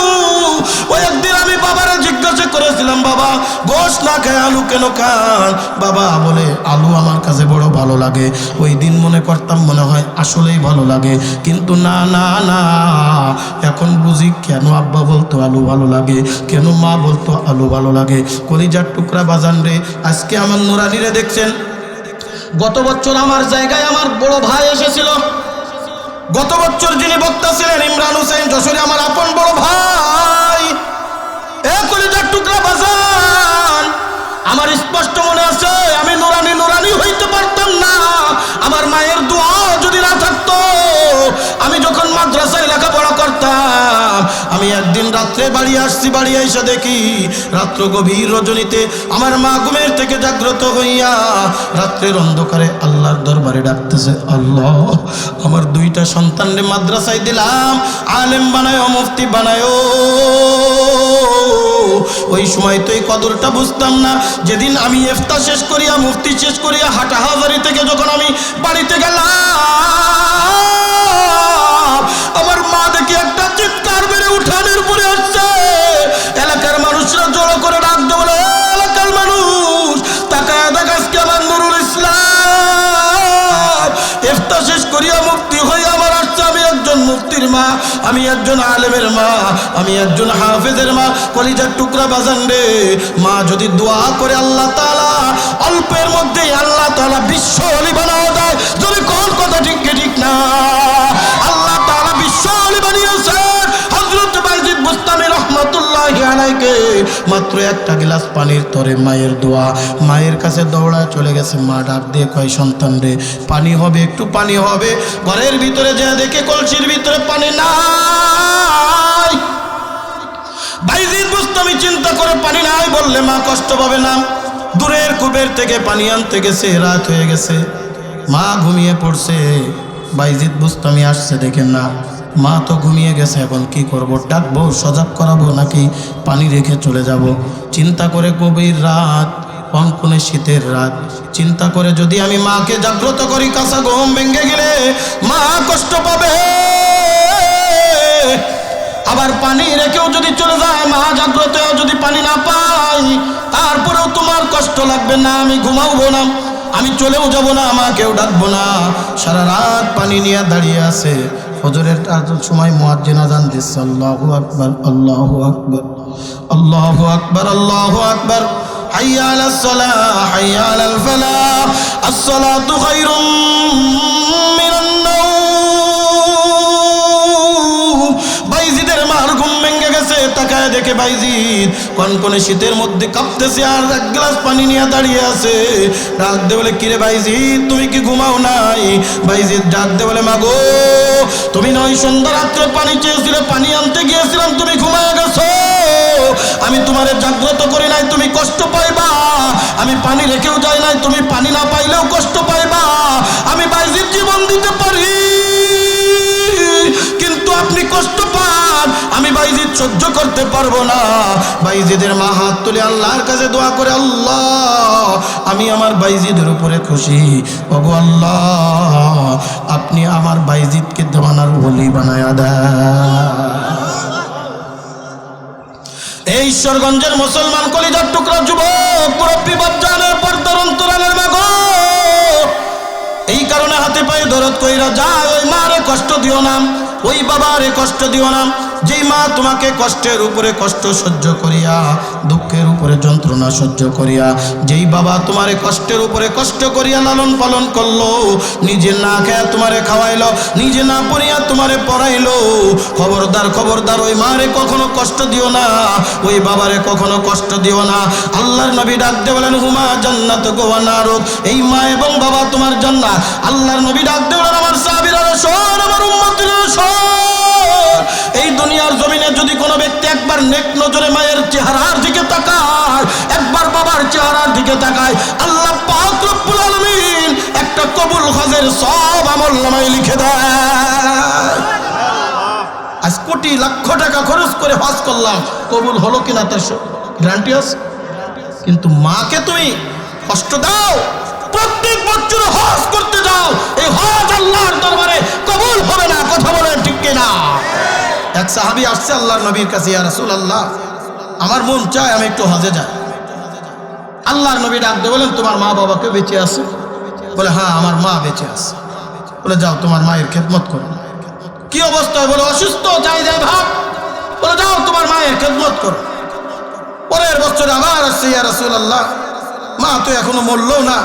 ওই একদিন আমি বাবারে জিজ্ঞাসা করেছিলাম বাবা গোশ না খায় আলু কেন খান? বাবা বলে আলু আমার কাছে বড় ভালো লাগে। ওই দিন মনে করতাম মনে হয় আসলেই ভালো লাগে, কিন্তু না না না, এখন বুঝি কেন আব্বা বলতো আলু ভালো লাগে, কেন মা বলতো আলু ভালো লাগে। কলিজার টুকরা বাজান রে, আজকে আমার নুরানিরে দেখছেন, গত বছর আমার জায়গায় আমার বড় ভাই এসেছিল। গত বছর যিনি বক্তা ছিলেন ইমরান হোসেন যশোরে, আমার আপন বড় ভাই। এ কলিজার টুকরা বাজান, আমার স্পষ্ট মনে আছে আমি নুরানি হইতে পারতাম না আমার মায়ের দোয়া যদি না থাকতো। আমি যখন মাদ্রাসায় লেখাপড়া করতাম, আমি একদিন রাত্রে বাড়ি আসছি, বাড়ি এসে দেখি রাত্র গভীর রজনীতে আমার মা ঘুমের থেকে জাগ্রত হইয়া রাত্রের অন্ধকারে আল্লাহর দরবারে ডাকতেছে, আল্লাহ আমার দুইটা সন্তানরে মাদ্রাসায় দিলাম, আলেম বানায়ো, মুফতি বানায়ো। ওই সময় তো এই কদরটা বুঝতাম না। যেদিন আমি ইফতার শেষ করিয়া মুফতি শেষ করিয়া হাটাহাজারি থেকে যখন আমি বাড়িতে গেলাম, আমার মা দেখি একটা চিৎকার মেরে উঠানের উপরে আসছে। এলাকার মানুষরা জড়ো করে ডাকতে বলে, এলাকার মানুষ তাকায় দেখ আজকে আমার নুরুল ইসলাম ইফতার শেষ করিয়া মুফতি হয়ে আমার আসছে। আমি একজন মুফতির মা, আমি একজন আলেমের মা, আমি একজন হাফেজের মা। কলিজার টুকরা বাজান রে, মা যদি দোয়া করে আল্লাহ তাআলা অল্পের মধ্যে আল্লাহ তাআলা বিশ্ব ওলি বানাও দেয়। যদি কোন কথা ঠিক না, আল্লাহ তাআলা বিশ্ব ওলি বানিয়েছেন হযরত বাইজিদ বুস্তামি রাহমাতুল্লাহি আলাইহি। মাত্র একটা গ্লাস পানির তরে মায়ের দোয়া, মায়ের কাছে দৌড়ায় চলে গেছে। মা ডাক দিয়ে কয় সন্তান রে পানি হবে, একটু পানি হবে। ঘরের ভিতরে যা দেখে কলসির ভিতরে পানি নাই। বাইজিদ বুস্তামি চিন্তা করে পানি নাই বললে মা কষ্ট পাবে না। দূরের কুবের থেকে পানি আনতে গেছে, রাত হয়ে গেছে, মা ঘুমিয়ে পড়ছে। বাইজিদ বুস্তামি আসছে, দেখেন না মা তো ঘুমিয়ে গেছে। এখন কি করব, ডাকবো, সজাগ করাবো নাকি পানি রেখে চলে যাব? চিন্তা করে গভীর রাত, কনকনে শীতের রাত, চিন্তা করে যদি আমি মাকে জাগ্রত করি, কাঁচা ঘুম ভেঙে গেলে মা কষ্ট পাবে। আবার পানি রেখেও যদি চলে যায়, মা জাগ্রত যদি পানি না পাই, তারপরেও তোমার কষ্ট লাগবে না, আমি ঘুমাবো না, আমি চলেও যাব না, আমাকেও ডাকবো না। সারা রাত পানি নিয়ে দাঁড়িয়ে আছে। ফজরের সময় মুয়াজ্জিন আযান দিচ্ছে, আল্লাহু আকবার, আল্লাহু আকবার, আল্লাহু আকবার, আল্লাহু আকবার, হাইয়া আলাস সালাহ, হাইয়া আলাল ফালাহ, আস-সালাতু খায়রুম মিনান নাওম। বাইজিদের মার ঘুম ভেঙে গেছে। তাকায় দেখে বাইজিদ কনকনে শীতের মধ্যে কাঁপতেছে আর এক গ্লাস পানি নিয়ে দাঁড়িয়ে আছে। ডাক দে বলে, কিরে বাইজিদ তুমি কি ঘুমাও নাই? বাইজিদ ডাক দে বলে, মা গো তুমি নয় সন্ধ্যা রাত্রে পানি চেয়েছিলে, পানি আনতে গিয়েছিলাম, তুমি ঘুমায় গেছো, আমি তোমারে জাগ্রত করি নাই, তুমি কষ্ট পাইবা। আমি পানি রেখেও যাই নাই, তুমি পানি না পাইলেও কষ্ট পাইবা। আমি বাইজিদ জীবন দিতে পারি, কিন্তু আপনি কষ্ট পান, আমি বাইজিদ সহ্য করতে পারবো না। বাইজিদের মা হাত তুলে আল্লাহর কাছে দোয়া করে, আল্লাহ আমি আমার বাইজিদের উপরে খুশি, ওগো আল্লাহ আপনি আমার বাইজিদকে দেওয়ানার ওলি বানায়া দেন। এই ঈশ্বরগঞ্জের মুসলমান কলিজার টুকরা যুবক মুরব্বী বাচ্চাদের পর্দার অন্তরালের মাগো, হাতে পায়ে দরদ কইরা যায়, ওই মারে কষ্ট দিও না, ওই বাবারে কষ্ট দিও না। যেই মা তোমাকে কষ্টের উপরে কষ্ট সহ্য করিয়া, দুঃখের উপরে যন্ত্রণা সহ্য করিয়া, যেই বাবা তোমারে কষ্টের উপরে কষ্ট করিয়া লালন পালন করলো, নিজে না খেয়ে তোমারে খাওয়াইলো, নিজে না পড়িয়া তোমারে পড়াইলো, খবরদার খবরদার ওই মারে কখনো কষ্ট দিও না, ওই বাবারে কখনো কষ্ট দিও না। আল্লাহর নবী ডাক দিয়ে বলেন হুমা জান্নাত ওয়া নারুক, এই মা এবং বাবা তোমার জান্নাত। আল্লাহর নবী ডাক দিয়ে বলেন আমার সাহাবীরা শোন, আমার উম্মতিরা শোন, এই দুনিয়ার জমিনে যদি কোনো ব্যক্তি একবার নেক নজরে মায়ের চেহারার দিকে তাকায়, একবার বাবার চেহারার দিকে তাকায়, আল্লাহ পাক রব্বুল আলামিন একটা কবুল হজের সব আমলনামায় লিখে দেয়। আজ কোটি লক্ষ টাকা খরচ করে হজ করলাম, কবুল হলো কিনা তার গ্যারান্টি আছে? কিন্তু মাকে তুমি কষ্ট দাও, প্রত্যেক বছর হজ করতে যাও, এই হজ আল্লাহর দরবারে কবুল হবে না। কথা বলেন ঠিক কিনা? এক সাহাবী আসছে আল্লাহর নবীর কাছে, ইয়া রাসূলুল্লাহ, আমার মন চায় আমি একটু হজে যাই। আল্লাহর নবী ডাক দিয়ে বলেন তোমার মা বাবাকে বেঁচে আছে? বলে হ্যাঁ আমার মা বেঁচে আছে। বলে যাও তোমার মায়ের খেদমত করো। কি অবস্থায়? বলে অসুস্থ, যাই যাই ভাব। বলে যাও তোমার মায়ের খেদমত করো। পরের বছর আবার আসছে, ইয়া রাসূলুল্লাহ, মা তো এখনো মরলো না,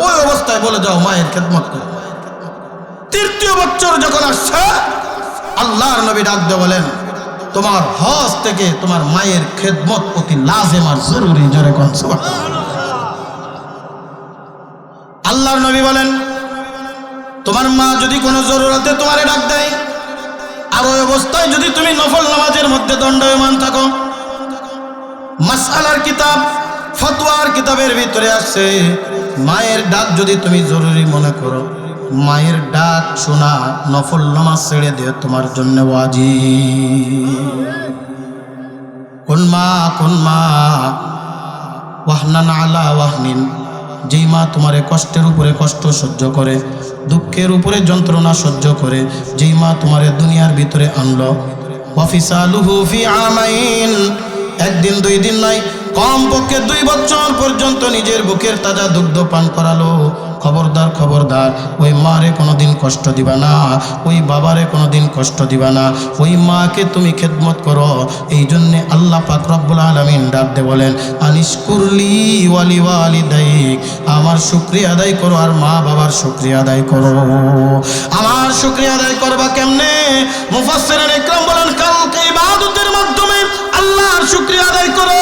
ওই অবস্থায় বলে যাও মায়ের খেদমত করো। তৃতীয় বছর যখন আসছে, আল্লাহর নবী ডাক দিয়ে বলেন তোমার হজ থেকে তোমার মায়ের খেদমত অতি লাজিম আর জরুরি। জোরে কোন সুবহানাল্লাহ। আল্লাহর নবী বলেন তোমার মা যদি কোনো জরুরতে তোমারে ডাক দেয়, আর ওই অবস্থায় যদি তুমি নফল নামাজের মধ্যে দণ্ডায়মান থাকো, মাসআলার কিতাব ফতোয়ার কিতাবের ভিতরে আসছে মায়ের ডাক যদি তুমি জরুরি মনে করো, মায়ের ডাক শোনা নফল নামাজ ছেড়ে দিয়ে তোমার জন্য ওয়াজিব। কোন মা ওয়াহনান আলা ওয়াহনিন, যেই মা তোমারে কষ্টের উপরে কষ্ট সহ্য করে, দুঃখের উপরে যন্ত্রণা সহ্য করে, যেই মা তোমারে দুনিয়ার ভিতরে আনলো, ওয়াফিসালুহু ফি আমাইন, একদিন দুই দিন নয়, কমপক্ষে 2 বছর পর্যন্ত নিজের বুকের তাজা দুগ্ধ পান করালো। খবরদার খবরদার ওই মারে কোনোদিন কষ্ট দিবা না, ওই বাবারে কোনোদিন কষ্ট দিবা না, ওই মাকে তুমি খেদমত করো। এই জন্যে আল্লাহ পাক রব্বুল আলামিন ডাক দিয়ে বলেন আনিশকুরলি ওয়ালি ওয়ালিদাইক, আমার শুকরিয়া আদায় করো আর মা বাবার শুকরিয়া আদায় করো। আমার শুকরিয়া আদায় করবা কেমনে? মুফাসসিরিন ইকরাম বলেন কালকে ইবাদতের মাধ্যমে আল্লাহর শুকরিয়া আদায় করো।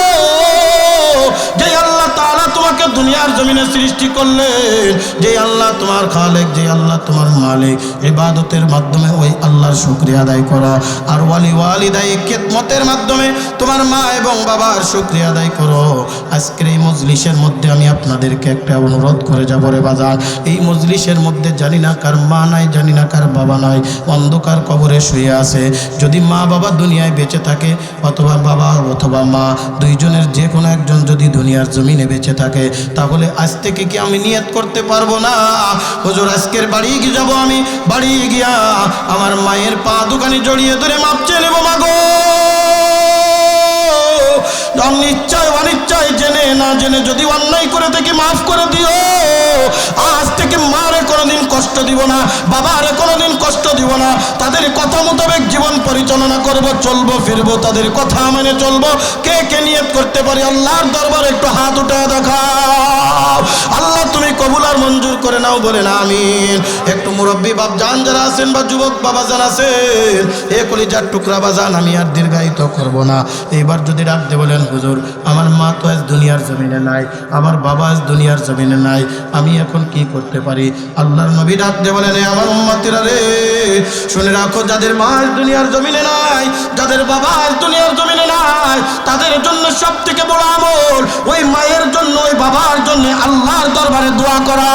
যে আল্লাহ তাআলা তোমাকে দুনিয়ার জমিনে সৃষ্টি করলেন, যে আল্লাহ তোমার খালেক, যে আল্লাহ তোমার মালিক, ইবাদতের মাধ্যমে ওই আল্লাহর শুকরিয়া আদায় করো। আর ওয়ালি ওয়ালিদাই খেদমতের মাধ্যমে তোমার মা এবং বাবার শুকরিয়া আদায় করো। আজকের এই মজলিসের মধ্যে আমি আপনাদেরকে একটা অনুরোধ করে যাব রে বাজার, এই মজলিসের মধ্যে জানি না কার মা নাই, জানি না কার বাবা নাই, অন্ধকার কবরে শুয়ে আছে। যদি মা বাবা দুনিয়ায় বেঁচে থাকে, অথবা বাবা অথবা মা দুইজনের যে কোনো একজন যদি দুনিয়ার জমিনে বেঁচে থাকে, তাহলে আজ থেকে কি আমি নিয়ত করতে পারবো না হুজুর আজকের বাড়ি গিয়ে যাবো, আমি বাড়ি গিয়া আমার মায়ের পা দুখানি জড়িয়ে ধরে মাপ চেয়ে নেবো, মাগো নিশ্চয় অনিশ্চয় জেনে না জেনে যদি অন্যায় করে থেকে মাফ করে দিও। আজ থেকে মারে কোনোদিন কষ্ট দিব না, বাবারে কোনোদিন কষ্ট দিব না, তাদের কথা মোতাবেক জীবন পরিচালনা করব, চলবো ফিরবো, তাদের কথা মেনে চলবো। কে কে নিয়ত করতে পারি আল্লাহর দরবারে একটু হাত উঠে দেখাও। আল্লাহ তুমি কবুল আর মঞ্জুর করে নাও, বলে না আমিন। একটু মুরব্বী বাপজান যারা আছেন বা যুবক বাবাজান আছেন, এ কলিজার টুকরা বাজান, আমি আর দীর্ঘায়িত করব না। এইবার যদি ডাকতে বলেন হুজুর আমার মা তো আজ দুনিয়ার জমিনে নাই, আমার বাবা আজ দুনিয়ার জমিনে নাই, আমি এখন কি করতে পারি? আল্লাহর নবী ডাকতে বলেন আমার উম্মতিরা রে, শুনে রাখো, যাদের মা আজ দুনিয়ার জমিনে নাই, যাদের বাবা আজ দুনিয়ার জমিনে নাই, তাদের জন্য সব থেকে বড় আমল ওই মায়ের জন্য, ওই বাবার জন্য আল্লাহর দরবারে দোয়া করা।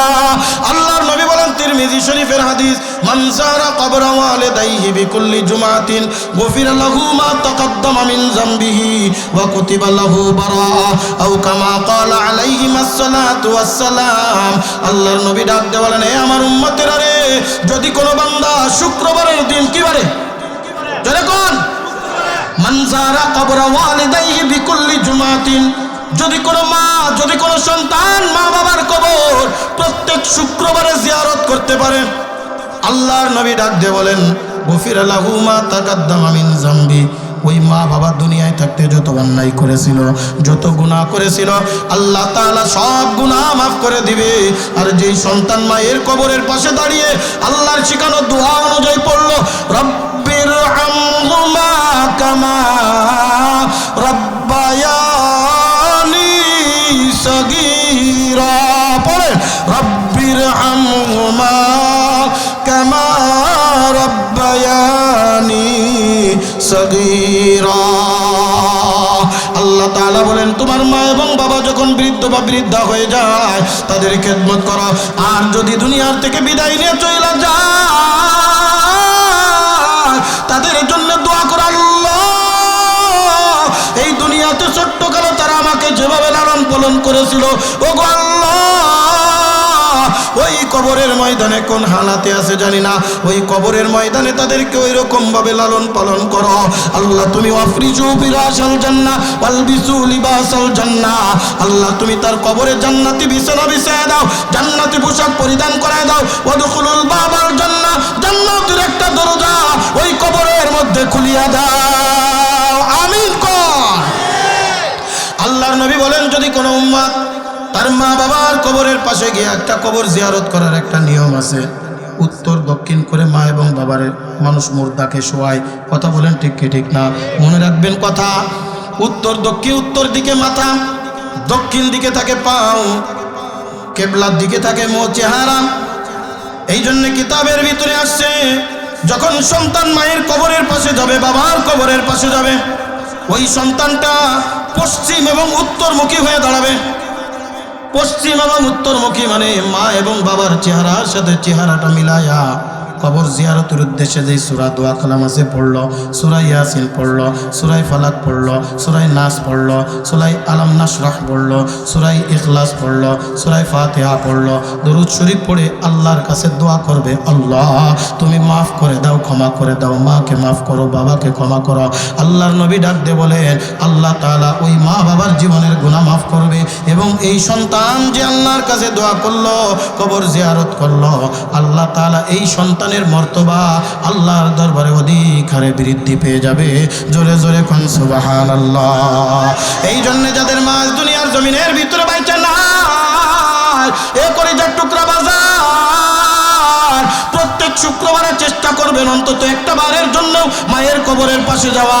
আল্লাহর নবী বলেন তিরমিজি শরীফের হাদিস, মান যারা কবর ওয়ালিদাইহি বিকুল্লি জুমাতিন গুফিরা লাহু মা তাকাদ্দামা মিন যামবিহি ওয়া কুতিবা লাহু বারাআ আও কামা ক্বালা আলাইহিস সালাতু ওয়াস সালাম। আল্লাহর নবী ডাক দিয়ে বলেন হে আমার উম্মতেরা রে, যদি কোনো বান্দা শুক্রবারের দিন, কি বারে? জোরে কোন? মান যারা কবর ওয়ালিদাইহি বিকুল্লি জুমাতিন, যদি কোনো মা, যদি কোনো সন্তান মা বাবার কবর প্রত্যেক শুক্রবারে জিয়ারত করতে পারে, আল্লাহর নবী ডাক দিয়ে বলেন গফিরা লাহু মা তাকাদ্দামা মিন যামবি। ওই মা বাবা দুনিয়ায় থাকতে যত অন্যায় করেছিল, যত গুনাহ করেছিল, আল্লাহ তাআলা সব গুনাহ মাফ করে দিবে। আর যেই সন্তান মায়ের কবরের পাশে দাঁড়িয়ে আল্লাহর শিখানো দোয়া অনুযায়ী পড়লো রব্বির হামহুমা কামা রব্বায়ানি সগীরা, পড়ে রব্বির হামহুমা কামা রব্বায়ানি সগীরা। আল্লাহ তাআলা বলেন তোমার মা এবং বাবা যখন বৃদ্ধ বা বৃদ্ধা হয়ে যায় তাদের খেদমত করো। আর যদি দুনিয়ার থেকে বিদায় নিয়ে চলে যায় তাদের জন্য দোয়া করো, আল্লাহ এই দুনিয়াতে ছোট্ট কালে তারা আমাকে যেভাবে লালন পালন করেছিল, ওগো আল্লাহ ওই কবরের ময়দানে কোন হালাতে আছে জানি না, ওই কবরের ময়দানে তাদেরকে ওই রকম ভাবে লালন পালন করো। আল্লাহ তুমি ওয়াফরিজু ফিরাশাল জান্নাহ ওয়ালবিসু লিবাসাল জান্নাহ, আল্লাহ তুমি তার কবরে জান্নাতি বিছানা বিছায় দাও, জান্নাতি পোশাক পরিধান করায় দাও। ওয়াদখুলুল বাবাল জান্নাহ, জান্নাতের একটা দরজা ওই কবরের মধ্যে খুলিয়া দাও। আমিন কর। আল্লাহর নবী বলেন যদি কোনো উম্মত তার মা বাবার কবরের পাশে গিয়ে একটা কবর জিয়ারত করার একটা নিয়ম আছে, উত্তর দক্ষিণ করে মা এবং বাবার মানুষ মুর্দাকে শোয়ায়। কথা বলেন ঠিক কি ঠিক না? মনে রাখবেন কথা, উত্তর দক্ষিণ, উত্তর দিকে মাথা, দক্ষিণ দিকে থাকে পাও, কেবলার দিকে থাকে চেহারা। এই জন্য কিতাবের ভিতরে আসছে যখন সন্তান মায়ের কবরের পাশে যাবে, বাবার কবরের পাশে যাবে, ওই সন্তানটা পশ্চিম এবং উত্তরমুখী হয়ে দাঁড়াবে। পশ্চিম এবং উত্তরমুখী মানে মা এবং বাবার চেহারার সাথে চেহারাটা মিলায়া কবর জিয়ারতের উদ্দেশ্যে যেই সূরা দোয়া কালাম আছে পড়লো, সূরা ইয়াসিন পড়লো, সূরা ফালাক পড়লো, সূরা নাস পড়লো, সূরা আলাম নাশরাহ পড়লো, সূরা ইখলাস পড়লো, সূরা ফাতিহা পড়লো, দরুদ শরীফ পড়ে আল্লাহর কাছে দোয়া করবে, আল্লাহ তুমি মাফ করে দাও, ক্ষমা করে দাও, মাকে মাফ করো, বাবাকে ক্ষমা করো। আল্লাহর নবী ডাক দিয়ে বলেন আল্লাহ তাআলা ওই মা বাবার জীবনের গুনাহ মাফ করবে এবং এই সন্তান যে আল্লাহর কাছে দোয়া করলো, কবর জিয়ারত করলো, আল্লাহ তাআলা এই সন্তান মর্তবা আল্লাহর দরবারে অধিক হারে বৃদ্ধি পেয়ে যাবে। জোরে জোরে কোন সুবহানাল্লাহ। এই জন্য যাদের মা দুনিয়ার জমিনের ভিতরে বাইচা না এ করে যার টুকরা বাজার প্রত্যেক শুক্রবারে চেষ্টা করবেন অন্তত একটা বারের জন্য মায়ের কবরের পাশে যাওয়া,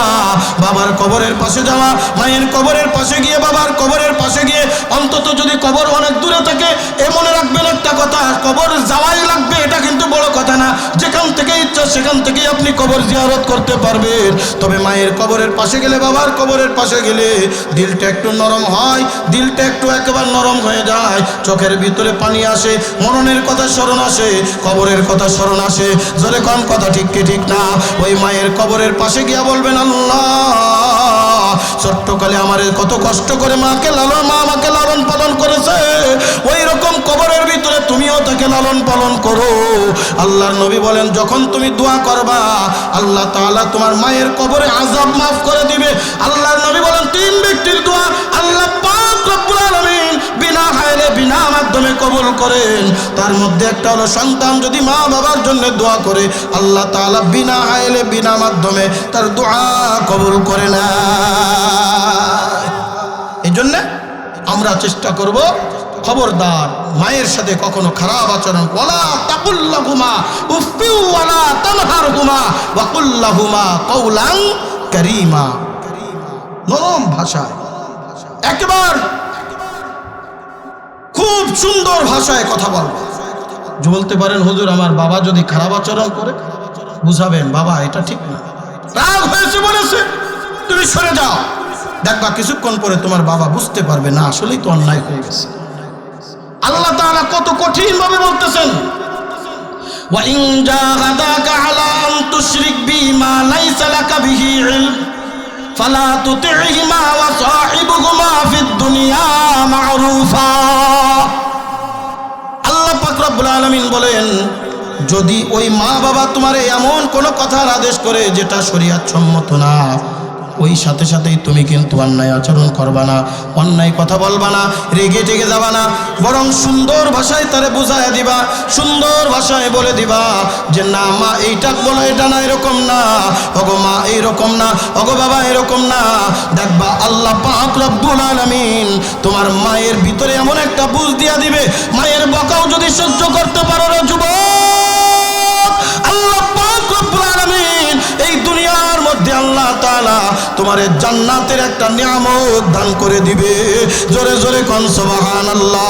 বাবার কবরের পাশে যাওয়া। মায়ের কবরের পাশে গিয়ে বাবার কবরের পাশে গিয়ে অন্তত যদি কবর অনেক দূরে থাকে এ মনে রাখবেন একটা কথা, কবর যাওয়াই লাগবে এটা কিন্তু বড় কথা না, যেখান থেকে ইচ্ছা সেখান থেকেই আপনি কবর জিয়ারত করতে পারবেন। তবে মায়ের কবরের পাশে গেলে, বাবার কবরের পাশে গেলে দিলটা একটু নরম হয়, দিলটা একটু একেবারে নরম হয়ে যায়, চোখের ভিতরে পানি আসে, মরণের কথা স্মরণ আসে, কবরের কথা স্মরণ আসে। জোরে কম কথা ঠিক কি ঠিক না? ওই মায়ের কবরের পাশে গিয়া বলবেন আল্লাহ ছোট্টকালে আমার কত কষ্ট করে মা আমাকে লালন পালন করেছে, ওই রকম কবরের ভিতরে তুমিও তাকে লালন পালন করো। আল্লাহর নবী বলেন যখন তুমি দোয়া করবা আল্লাহ তাআলা তোমার মায়ের কবরে আযাব মাফ করে দিবে। আল্লাহর নবী বলেন তিন ব্যক্তির দোয়া আল্লাহ পাক রব্বুল আলামিন বিনা হায়রে বিনা মাধ্যমে কবুল করেন। তার মধ্যে একটা হলো সন্তান যদি মা বাবার জন্য দোয়া করে আল্লাহ তাআলা বিনা হায়রে বিনা মাধ্যমে তার দোয়া কবুল করে না। এই জন্য আমরা চেষ্টা করব খবরদার মায়ের সাথে কখনো খারাপ আচরণ, ওয়ালা তাকুল্লাহুমা উফফি ওয়ালা তানহারহুমা ওয়া কুল্লাহুমা কওলান কারীমা। নরম ভাষায় একবার খুব সুন্দর ভাষায় কথা বলবো। বলতে পারেন হুজুর আমার বাবা যদি খারাপ আচরণ করে, বুঝাবেন বাবা এটা ঠিক না, রাগ হয়েছে বলেছে তুমি সরে যাও, দেখবা কিছুক্ষণ পরে তোমার বাবা বুঝতে পারবে না আসলেই তো অন্যায় হয়ে গেছে। আল্লাহ তাআলা কত কঠিন ভাবে বলতেছেন ওয়া ইন জাহাদাকা আলা আন তুশরিক বিমা লাইসা লাকা বিহি ইলম ফালা তুতি'হিমা ওয়া সাহিবহুমা ফিদ দুনিয়া মা'রুফা। আল্লাহ পাক রব্বুল আলামিন বলেন যদি ওই মা বাবা তোমারে এমন কোন কথার আদেশ করে যেটা শরীয়ত সম্মত না, ওই সাথে সাথেই তুমি কিন্তু অন্যায় আচরণ করবা না, অন্যায় কথা বলবা না, রেগে টেগে যাবা না, বরং সুন্দর ভাষায় তারে বুঝায় দিবা, সুন্দর ভাষায় বলে দিবা যে না মা এইটা বলো, এটা না, এরকম না, ওগো মা এইরকম না, ওগো বাবা এরকম না। দেখবা আল্লাহ পাক রব্বুল আলামিন তোমার মায়ের ভিতরে এমন একটা বুঝ দিয়া দিবে, মায়ের বকাও যদি সহ্য করতে পারো রে যুবক, আল্লাহ পাক রব্বুল আলামিন এই দুনিয়ার মধ্যে আল্লাহ তাআলা তোমারে জান্নাতের একটা নিয়ামত দান করে দিবে। জোরে জোরে কোন সুবহানাল্লাহ।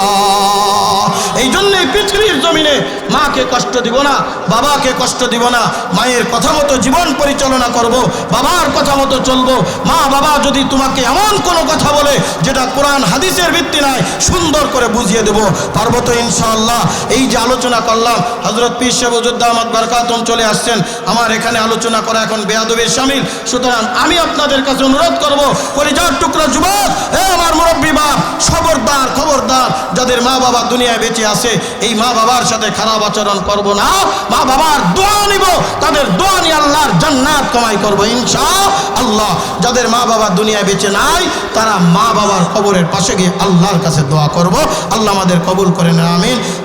এই জন্য পৃথিবীর জমিনে মাকে কষ্ট দিব না, বাবাকে কষ্ট দিব না, মায়ের কথা মতো জীবন পরিচালনা করব, বাবার কথা মতো চলবো। মা বাবা যদি তোমাকে এমন কোনো কথা বলে যেটা কোরআন হাদিসের ভিত্তি নাই, সুন্দর করে বুঝিয়ে দেব, পারবো তো ইনশাআল্লাহ। এই যে আলোচনা করলাম, হযরত পীর সাহেব হুজুরদামাত বারাকাতুহুম চলে আসছেন, আমার এখানে আলোচনা করা এখন বেয়াদবির শামিল। সুতরাং আমি আপনাদের কাছে অনুরোধ করব, কলিজার টুকরা যুবক, আমার মুরব্বী বাপ, খবরদার খবরদার, যাদের মা বাবা দুনিয়ায় বেঁচে আছে এই মা বাবার সাথে খারাপ আচরণ করব না। মা বাবার দোয়া নিব, তাদের দোয়া নিয়ে আল্লাহর জান্নাত কামাই করব ইনশাআল্লাহ। যাদের মা বাবা দুনিয়ায় বেঁচে নাই তারা মা বাবার কবরের পাশে গিয়ে আল্লাহর কাছে দোয়া করব। আল্লাহ আমাদের কবুল করেন, আমিন।